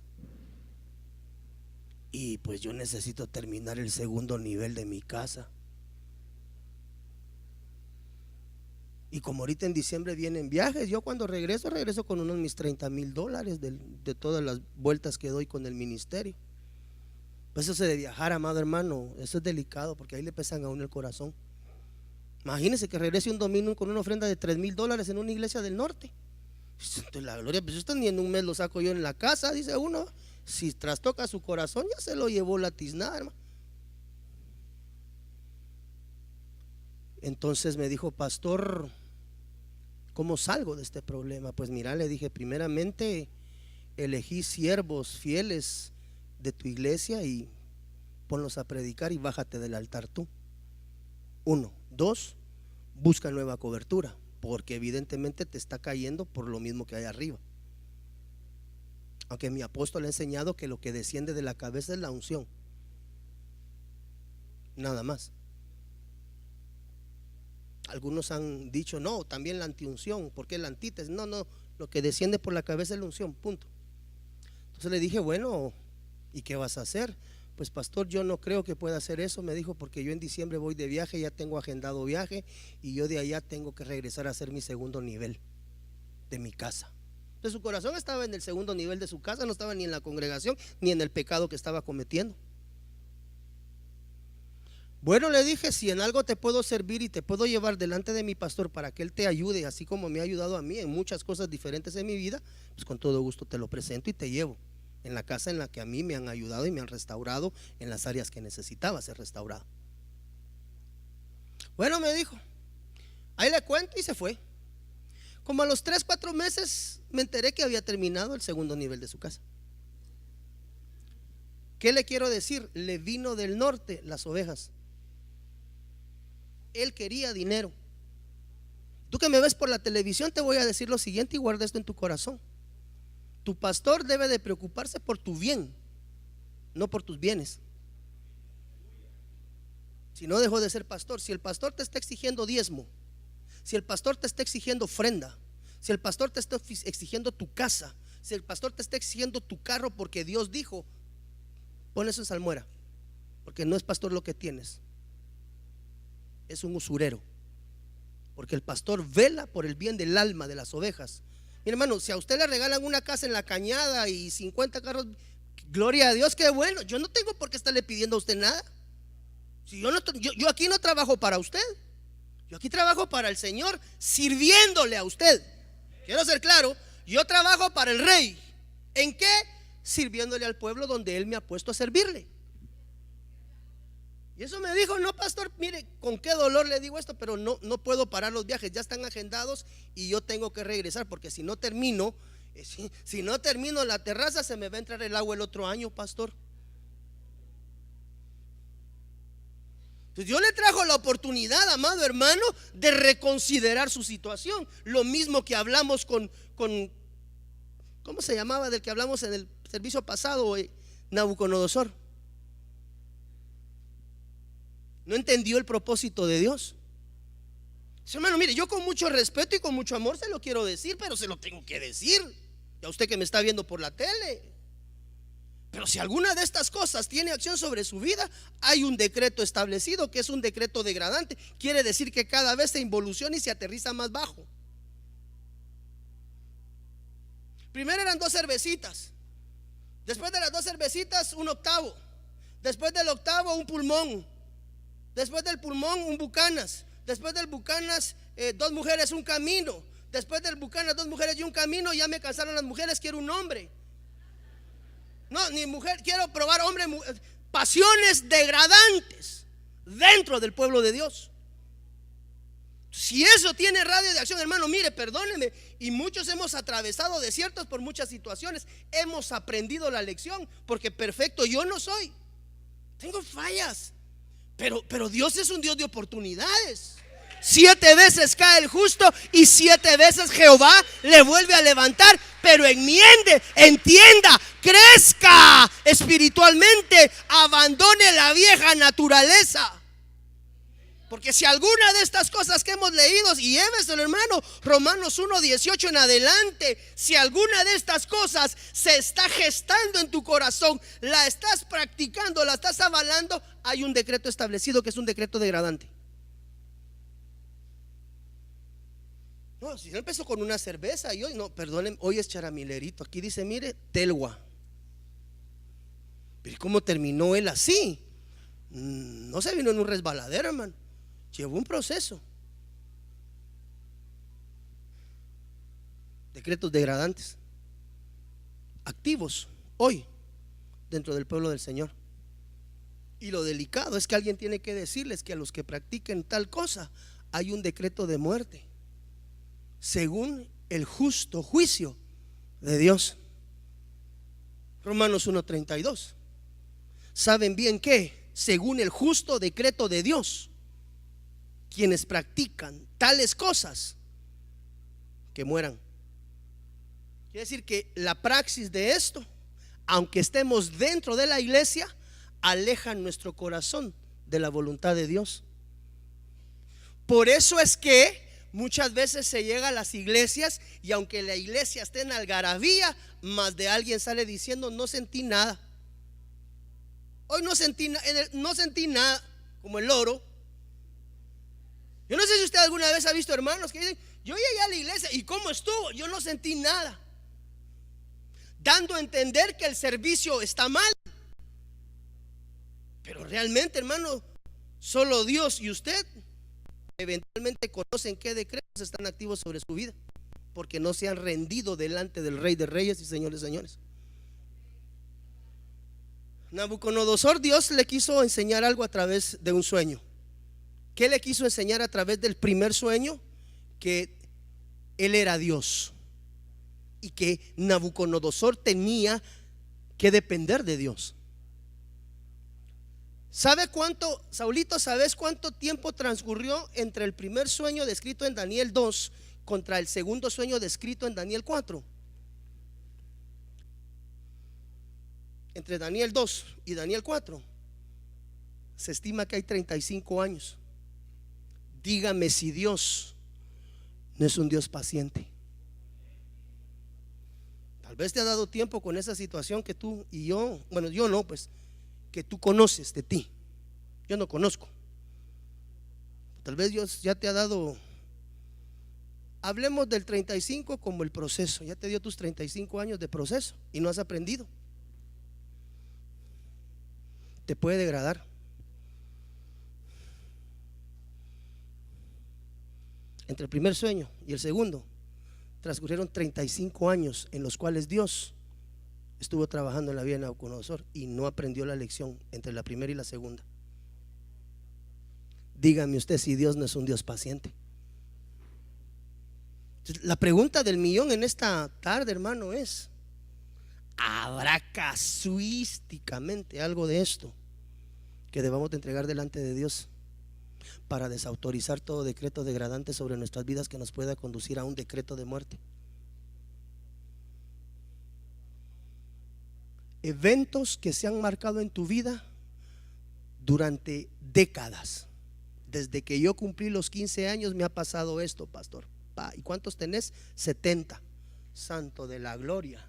y pues yo necesito terminar el segundo nivel de mi casa. Y como ahorita en diciembre vienen viajes, yo cuando regreso con unos mis $30,000 de todas las vueltas que doy con el ministerio. Pues eso de viajar, amado hermano, eso es delicado, porque ahí le pesan a uno el corazón. Imagínese que regrese un domingo con una ofrenda de $3,000 en una iglesia del norte. Entonces, la gloria, pues esto ni en un mes lo saco yo en la casa, dice uno. Si trastoca su corazón, ya se lo llevó la tiznada, hermano. Entonces me dijo, pastor, ¿cómo salgo de este problema? Pues mira, le dije, primeramente elegí siervos fieles de tu iglesia y ponlos a predicar y bájate del altar tú. 1, 2, busca nueva cobertura, porque evidentemente te está cayendo por lo mismo que hay arriba. Aunque mi apóstol ha enseñado que lo que desciende de la cabeza es la unción, nada más. Algunos han dicho, no, también la antiunción, porque la antítesis. No, lo que desciende por la cabeza es la unción, punto. Entonces le dije, bueno, ¿y qué vas a hacer? Pues pastor, yo no creo que pueda hacer eso, me dijo, porque yo en diciembre voy de viaje, ya tengo agendado viaje y yo de allá tengo que regresar a hacer mi segundo nivel de mi casa. Entonces su corazón estaba en el segundo nivel de su casa, no estaba ni en la congregación ni en el pecado que estaba cometiendo. Bueno, le dije, si en algo te puedo servir y te puedo llevar delante de mi pastor para que él te ayude, así como me ha ayudado a mí en muchas cosas diferentes en mi vida, pues con todo gusto te lo presento y te llevo en la casa en la que a mí me han ayudado y me han restaurado en las áreas que necesitaba ser restaurado. Bueno, me dijo, ahí le cuento, y se fue. Como a los 3, 4 meses me enteré que había terminado el segundo nivel de su casa. ¿Qué le quiero decir? Le vino del norte las ovejas. Él quería dinero. Tú que me ves por la televisión, te voy a decir lo siguiente y guarda esto en tu corazón. Tu pastor debe de preocuparse por tu bien, no por tus bienes. Si no, dejó de ser pastor. Si el pastor te está exigiendo diezmo, si el pastor te está exigiendo ofrenda, si el pastor te está exigiendo tu casa, si el pastor te está exigiendo tu carro porque Dios dijo, pon eso en salmuera, porque no es pastor lo que tienes, es un usurero. Porque el pastor vela por el bien del alma de las ovejas. Mi hermano, si a usted le regalan una casa en la Cañada y 50 carros, gloria a Dios, qué bueno. Yo no tengo por qué estarle pidiendo a usted nada. Si yo aquí no trabajo para usted, yo aquí trabajo para el Señor, sirviéndole a usted. Quiero ser claro, yo trabajo para el Rey. ¿En qué? Sirviéndole al pueblo donde Él me ha puesto a servirle. Y eso me dijo, no pastor, mire, con qué dolor le digo esto, pero no puedo parar los viajes, ya están agendados y yo tengo que regresar, porque si no termino la terraza, se me va a entrar el agua el otro año, pastor. Entonces yo le trajo la oportunidad, amado hermano, de reconsiderar su situación. Lo mismo que hablamos con ¿cómo se llamaba? Del que hablamos en el servicio pasado, Nabucodonosor. No entendió el propósito de Dios. Hermano, mire, yo con mucho respeto y con mucho amor se lo quiero decir, pero se lo tengo que decir. Y a usted que me está viendo por la tele. Pero si alguna de estas cosas tiene acción sobre su vida, hay un decreto establecido que es un decreto degradante. Quiere decir que cada vez se involuciona y se aterriza más bajo. Primero eran 2 cervecitas. Después de las 2 cervecitas, un octavo. Después del octavo, un pulmón. Después del pulmón, un bucanas. Después del bucanas, 2 mujeres, un camino. Después del bucanas, 2 mujeres y un camino. Ya me cansaron las mujeres, quiero un hombre. No, ni mujer, quiero probar hombre. Pasiones degradantes dentro del pueblo de Dios. Si eso tiene radio de acción, hermano, mire, perdóneme. Y muchos hemos atravesado desiertos por muchas situaciones. Hemos aprendido la lección, porque perfecto yo no soy. Tengo fallas. Pero Dios es un Dios de oportunidades. 7 veces cae el justo y 7 veces Jehová le vuelve a levantar. Pero enmiende, entienda, crezca espiritualmente, abandone la vieja naturaleza. Porque si alguna de estas cosas que hemos leído, y lléveselo, hermano, Romanos 1:18 en adelante, si alguna de estas cosas se está gestando en tu corazón, la estás practicando, la estás avalando, hay un decreto establecido que es un decreto degradante. No, si no empezó con una cerveza y hoy, no, perdonen, hoy es charamilerito. Aquí dice, mire, Telgua. Pero ¿cómo terminó él así? No se vino en un resbaladero, hermano. Llevó un proceso. Decretos degradantes activos hoy dentro del pueblo del Señor. Y lo delicado es que alguien tiene que decirles que a los que practiquen tal cosa hay un decreto de muerte según el justo juicio de Dios. Romanos 1:32. Saben bien que según el justo decreto de Dios, quienes practican tales cosas, que mueran. Quiere decir que la praxis de esto, aunque estemos dentro de la iglesia, aleja nuestro corazón de la voluntad de Dios. Por eso es que muchas veces se llega a las iglesias y aunque la iglesia esté en algarabía, más de alguien sale diciendo, no sentí nada. Hoy no sentí nada, como el loro. Yo no sé si usted alguna vez ha visto hermanos que dicen, yo llegué a la iglesia y ¿cómo estuvo? Yo no sentí nada, dando a entender que el servicio está mal. Pero realmente, hermano, solo Dios y usted eventualmente conocen qué decretos están activos sobre su vida, porque no se han rendido delante del Rey de Reyes y Señor de Señores. Nabucodonosor, Dios le quiso enseñar algo a través de un sueño. ¿Qué le quiso enseñar a través del primer sueño? Que él era Dios y que Nabucodonosor tenía que depender de Dios. ¿Sabe cuánto, Saulito, sabes cuánto tiempo transcurrió entre el primer sueño descrito en Daniel 2 contra el segundo sueño descrito en Daniel 4? Entre Daniel 2 y Daniel 4 se estima que hay 35 años. Dígame si Dios no es un Dios paciente. Tal vez te ha dado tiempo con esa situación que tú y yo, bueno, yo no, pues, que tú conoces de ti. Yo no conozco. Tal vez Dios ya te ha dado. Hablemos del 35 como el proceso. Ya te dio tus 35 años de proceso y no has aprendido. Te puede degradar. Entre el primer sueño y el segundo transcurrieron 35 años en los cuales Dios estuvo trabajando en la vida de Nabucodonosor y no aprendió la lección entre la primera y la segunda. Dígame usted si Dios no es un Dios paciente. La pregunta del millón en esta tarde, hermano, es: ¿habrá casuísticamente algo de esto que debamos de entregar delante de Dios para desautorizar todo decreto degradante sobre nuestras vidas que nos pueda conducir a un decreto de muerte? Eventos que se han marcado en tu vida durante décadas. Desde que yo cumplí los 15 años me ha pasado esto, pastor. ¿Y cuántos tenés? 70. Santo de la gloria.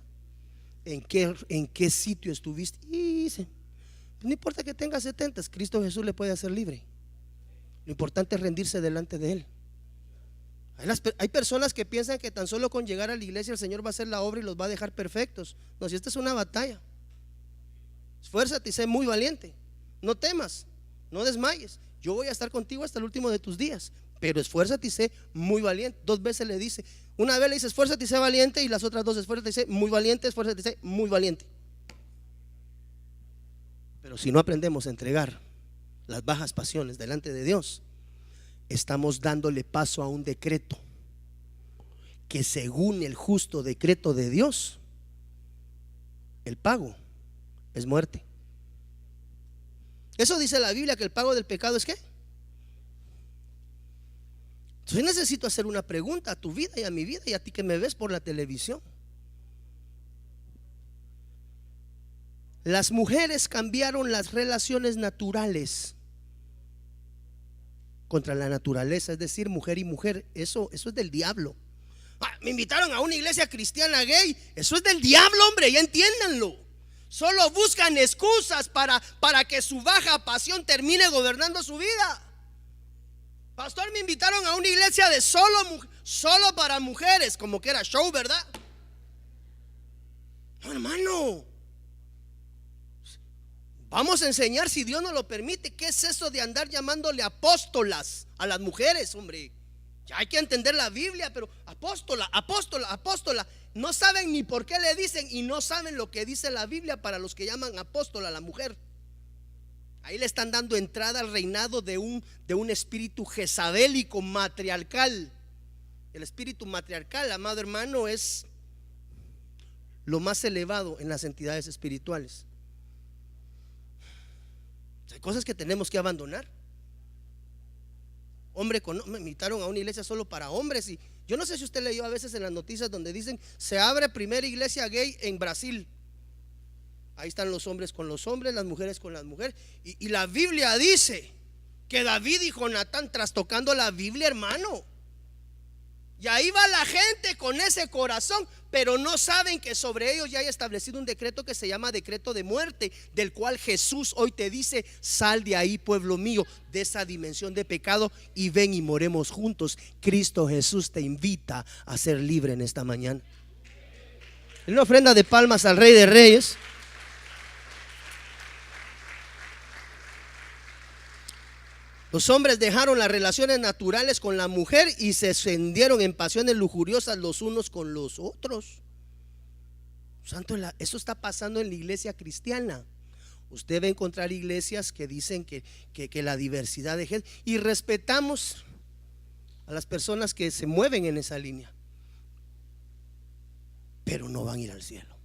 ¿En qué sitio estuviste? Y dice, no importa que tenga 70, Cristo Jesús le puede hacer libre. Lo importante es rendirse delante de Él. Hay personas que piensan que tan solo con llegar a la iglesia el Señor va a hacer la obra y los va a dejar perfectos. No, si esta es una batalla. Esfuérzate y sé muy valiente. No temas, no desmayes. Yo voy a estar contigo hasta el último de tus días. Pero esfuérzate y sé muy valiente. 2 veces le dice. Una vez le dice esfuérzate y sé valiente, y las otras 2 esfuérzate y sé muy valiente, esfuérzate y sé muy valiente. Pero si no aprendemos a entregar las bajas pasiones delante de Dios, estamos dándole paso a un decreto que, según el justo decreto de Dios, el pago es muerte. Eso dice la Biblia, que el pago del pecado es ¿qué? Entonces necesito hacer una pregunta a tu vida y a mi vida y a ti que me ves por la televisión. Las mujeres cambiaron las relaciones naturales contra la naturaleza, es decir, mujer y mujer. Eso es del diablo. Me invitaron a una iglesia cristiana gay. Eso es del diablo, hombre, ya entiéndanlo. Solo buscan excusas para que su baja pasión termine gobernando su vida. Pastor, me invitaron a una iglesia de solo para mujeres, como que era show, ¿verdad? No, hermano, vamos a enseñar, si Dios nos lo permite, qué es eso de andar llamándole apóstolas a las mujeres, hombre. Ya hay que entender la Biblia, pero apóstola, apóstola, apóstola. No saben ni por qué le dicen y no saben lo que dice la Biblia para los que llaman apóstola a la mujer. Ahí le están dando entrada al reinado de un espíritu jezabélico matriarcal. El espíritu matriarcal, amado hermano, es lo más elevado en las entidades espirituales. Hay cosas que tenemos que abandonar. Me invitaron a una iglesia solo para hombres, y yo no sé si usted leyó a veces en las noticias donde dicen se abre primera iglesia gay en Brasil. Ahí están los hombres con los hombres, las mujeres con las mujeres, y la Biblia dice que David y Jonatán trastocando la Biblia, hermano. Y ahí va la gente con ese corazón, pero no saben que sobre ellos ya hay establecido un decreto que se llama decreto de muerte, del cual Jesús hoy te dice: sal de ahí, pueblo mío, de esa dimensión de pecado, y ven y moremos juntos. Cristo Jesús te invita a ser libre en esta mañana. En una ofrenda de palmas al Rey de Reyes. Los hombres dejaron las relaciones naturales con la mujer y se encendieron en pasiones lujuriosas los unos con los otros. Santo, eso está pasando en la iglesia cristiana. Usted va a encontrar iglesias que dicen que la diversidad de género, y respetamos a las personas que se mueven en esa línea, pero no van a ir al cielo.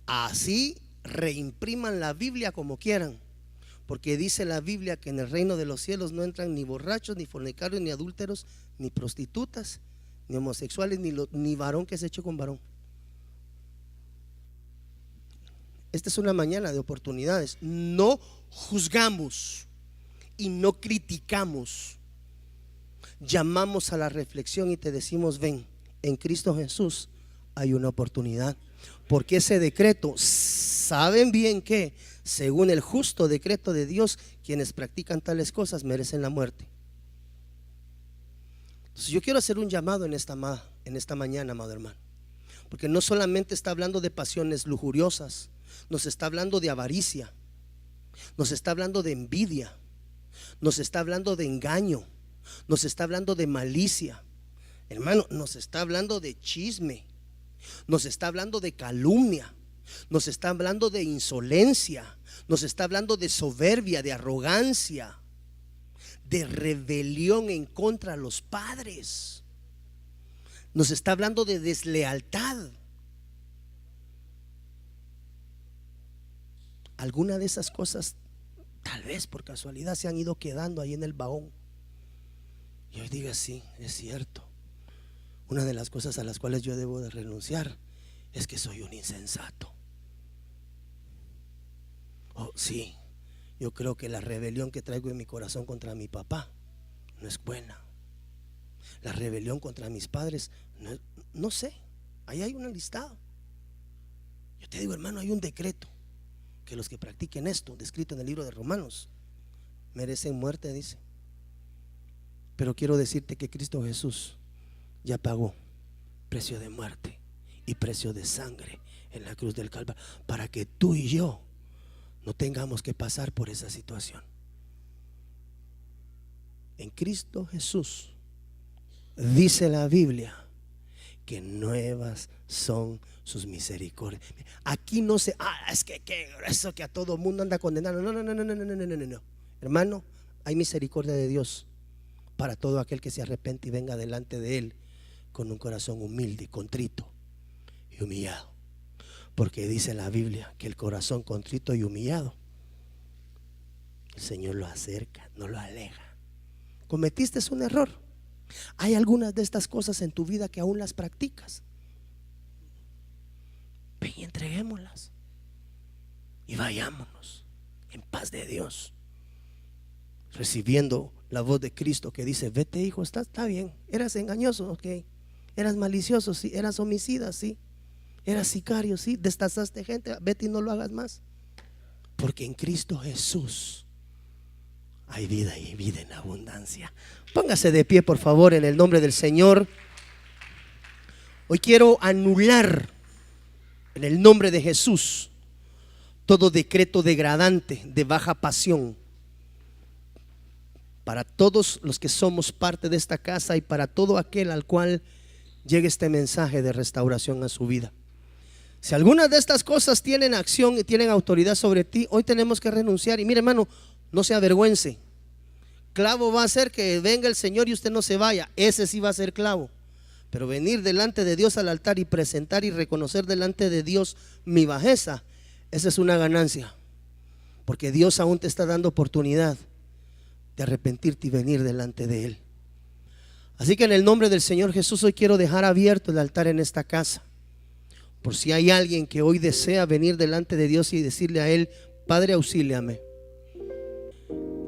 Así reimpriman la Biblia como quieran, porque dice la Biblia que en el reino de los cielos no entran ni borrachos, ni fornicarios, ni adúlteros, ni prostitutas, ni homosexuales, ni varón que se eche con varón. Esta es una mañana de oportunidades. No juzgamos y no criticamos. Llamamos a la reflexión y te decimos: ven, en Cristo Jesús hay una oportunidad. Porque ese decreto, saben bien que según el justo decreto de Dios, quienes practican tales cosas merecen la muerte. Entonces yo quiero hacer un llamado en esta mañana, amado hermano, porque no solamente está hablando de pasiones lujuriosas, nos está hablando de avaricia, nos está hablando de envidia, nos está hablando de engaño, nos está hablando de malicia, hermano, nos está hablando de chisme, nos está hablando de calumnia, nos está hablando de insolencia, nos está hablando de soberbia, de arrogancia, de rebelión en contra de los padres, nos está hablando de deslealtad. Alguna de esas cosas tal vez por casualidad se han ido quedando ahí en el baúl. Y hoy diga: sí, es cierto. Una de las cosas a las cuales yo debo de renunciar es que soy un insensato. Oh, sí, yo creo que la rebelión que traigo en mi corazón contra mi papá no es buena. La rebelión contra mis padres, no sé, ahí hay un listado. Yo te digo, hermano, hay un decreto que los que practiquen esto, descrito en el libro de Romanos, merecen muerte, dice. Pero quiero decirte que Cristo Jesús ya pagó precio de muerte y precio de sangre en la cruz del Calvario, para que tú y yo no tengamos que pasar por esa situación. En Cristo Jesús dice la Biblia que nuevas son sus misericordias. Aquí no se, es que eso que a todo mundo anda condenando. No. Hermano, hay misericordia de Dios para todo aquel que se arrepiente y venga delante de Él con un corazón humilde, contrito y humillado. Porque dice la Biblia que el corazón contrito y humillado, el Señor lo acerca, no lo aleja. Cometiste un error. Hay algunas de estas cosas en tu vida que aún las practicas. Ven y entreguémoslas y vayámonos en paz de Dios, recibiendo la voz de Cristo que dice: vete, hijo, está bien. Eras engañoso, ok. Eras malicioso, sí. Eras homicida, sí. Eras sicario, sí. Destazaste gente, vete y no lo hagas más. Porque en Cristo Jesús hay vida y vida en abundancia. Póngase de pie, por favor, en el nombre del Señor. Hoy quiero anular en el nombre de Jesús todo decreto degradante de baja pasión para todos los que somos parte de esta casa y para todo aquel al cual llegue este mensaje de restauración a su vida. Si algunas de estas cosas tienen acción y tienen autoridad sobre ti, hoy tenemos que renunciar. Y mire, hermano, no se avergüence. Clavo va a ser que venga el Señor y usted no se vaya. Ese sí va a ser clavo. Pero venir delante de Dios al altar y presentar y reconocer delante de Dios mi bajeza, esa es una ganancia. Porque Dios aún te está dando oportunidad de arrepentirte y venir delante de Él. Así que en el nombre del Señor Jesús hoy quiero dejar abierto el altar en esta casa. Por si hay alguien que hoy desea venir delante de Dios y decirle a Él: Padre, auxíliame.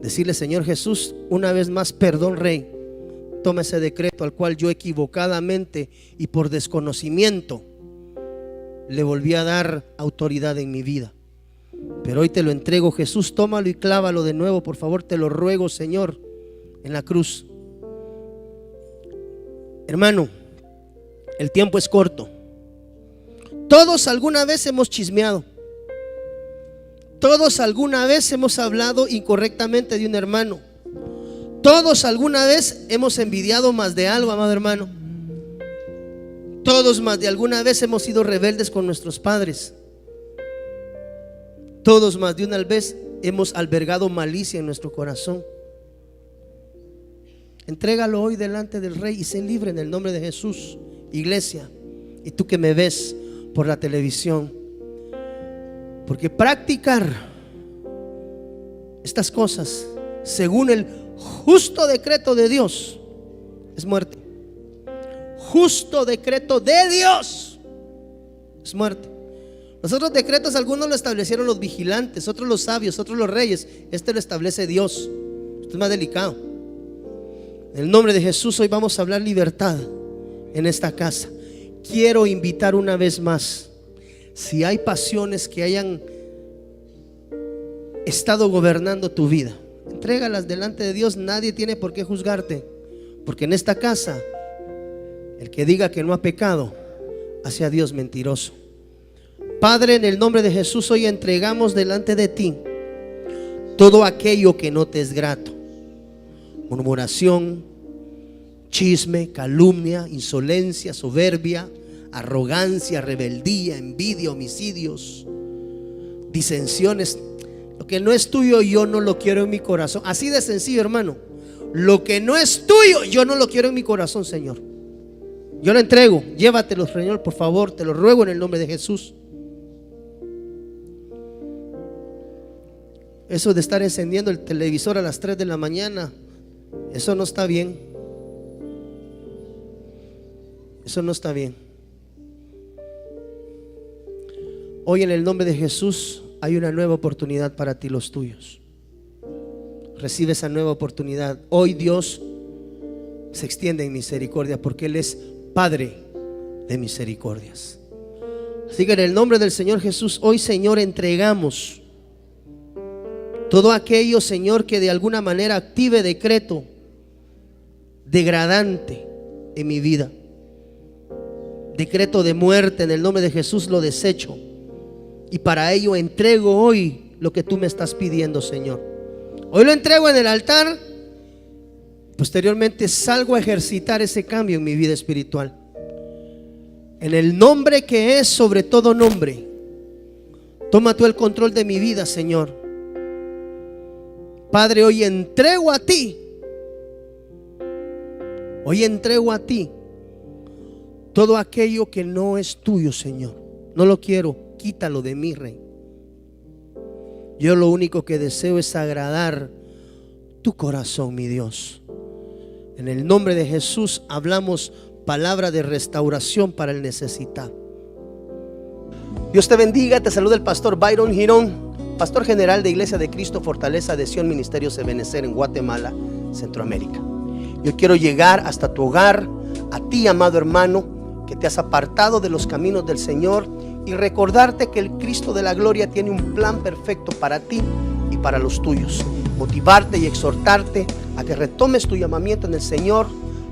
Decirle: Señor Jesús, una vez más, perdón, Rey. Toma ese decreto al cual yo equivocadamente y por desconocimiento le volví a dar autoridad en mi vida. Pero hoy te lo entrego, Jesús, tómalo y clávalo de nuevo, por favor, te lo ruego, Señor, en la cruz. Hermano, el tiempo es corto. Todos alguna vez hemos chismeado. Todos alguna vez hemos hablado incorrectamente de un hermano. Todos alguna vez hemos envidiado más de algo, amado hermano. Todos más de alguna vez hemos sido rebeldes con nuestros padres. Todos más de una vez hemos albergado malicia en nuestro corazón. Entrégalo hoy delante del Rey y sé libre en el nombre de Jesús. Iglesia, y tú que me ves por la televisión, porque practicar estas cosas según el justo decreto de Dios es muerte. Justo decreto de Dios es muerte. Los otros decretos, algunos lo establecieron los vigilantes, otros los sabios, otros los reyes. Este lo establece Dios. Esto es más delicado. En el nombre de Jesús hoy vamos a hablar libertad en esta casa. Quiero invitar una vez más, si hay pasiones que hayan estado gobernando tu vida, entrégalas delante de Dios. Nadie tiene por qué juzgarte, porque en esta casa el que diga que no ha pecado hace a Dios mentiroso. Padre, en el nombre de Jesús hoy entregamos delante de ti todo aquello que no te es grato: murmuración, chisme, calumnia, insolencia, soberbia, arrogancia, rebeldía, envidia, homicidios, disensiones. Lo que no es tuyo yo no lo quiero en mi corazón. Así de sencillo, hermano. Lo que no es tuyo yo no lo quiero en mi corazón, Señor. Yo lo entrego. Llévatelo, Señor, por favor. Te lo ruego en el nombre de Jesús. Eso de estar encendiendo el televisor a las 3 de la mañana, eso no está bien. Eso no está bien. Hoy en el nombre de Jesús hay una nueva oportunidad para ti y los tuyos. Recibe esa nueva oportunidad. Hoy Dios se extiende en misericordia, porque Él es Padre de misericordias. Así que en el nombre del Señor Jesús, hoy, Señor, entregamos todo aquello, Señor, que de alguna manera active decreto degradante en mi vida. Decreto de muerte, en el nombre de Jesús lo desecho. Y para ello entrego hoy lo que tú me estás pidiendo, Señor. Hoy lo entrego en el altar. Posteriormente salgo a ejercitar ese cambio en mi vida espiritual. En el nombre que es sobre todo nombre, toma tú el control de mi vida, Señor. Padre, hoy entrego a ti. Hoy entrego a ti todo aquello que no es tuyo, Señor. No lo quiero, quítalo de mí, Rey. Yo lo único que deseo es agradar tu corazón, mi Dios. En el nombre de Jesús hablamos palabra de restauración para el necesitado. Dios te bendiga, te saluda el pastor Byron Girón, pastor general de Iglesia de Cristo Fortaleza de Sion Ministerios Ebenecer en Guatemala, Centroamérica. Yo quiero llegar hasta tu hogar, a ti, amado hermano, que te has apartado de los caminos del Señor, y recordarte que el Cristo de la gloria tiene un plan perfecto para ti y para los tuyos. Motivarte y exhortarte a que retomes tu llamamiento en el Señor,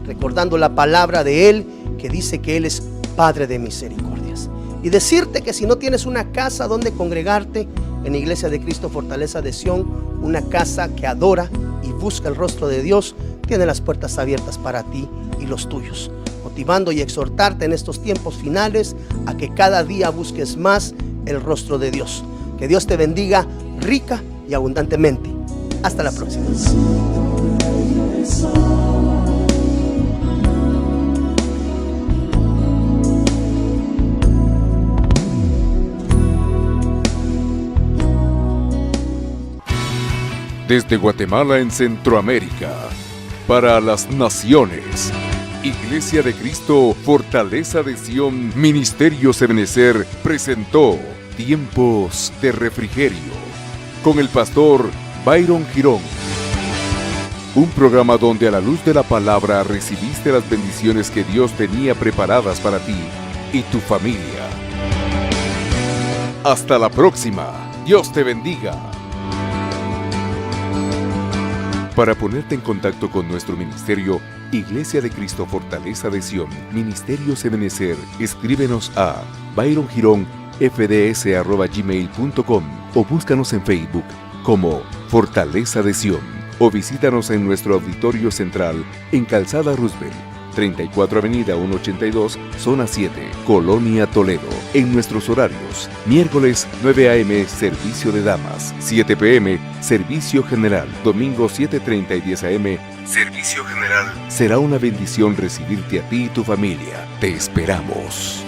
recordando la palabra de Él que dice que Él es Padre de misericordias. Y decirte que si no tienes una casa donde congregarte, en Iglesia de Cristo Fortaleza de Sion, una casa que adora y busca el rostro de Dios, tiene las puertas abiertas para ti y los tuyos. Motivando y exhortarte en estos tiempos finales a que cada día busques más el rostro de Dios. Que Dios te bendiga rica y abundantemente. Hasta la próxima. Desde Guatemala en Centroamérica, para las naciones, Iglesia de Cristo Fortaleza de Sion Ministerios Ebenecer presentó Tiempos de Refrigerio con el pastor Byron Girón. Un programa donde a la luz de la palabra recibiste las bendiciones que Dios tenía preparadas para ti y tu familia. Hasta la próxima. Dios te bendiga. Para ponerte en contacto con nuestro ministerio, Iglesia de Cristo Fortaleza de Sion Ministerios Ebenecer, escríbenos a byrongironfds@gmail.com o búscanos en Facebook como Fortaleza de Sion, o visítanos en nuestro auditorio central en Calzada Roosevelt, 34 Avenida 182, Zona 7, Colonia Toledo. En nuestros horarios: miércoles 9 a.m. servicio de damas, 7 p.m. servicio general, domingo 7:30 y 10 a.m. servicio general. Será una bendición recibirte a ti y tu familia. Te esperamos.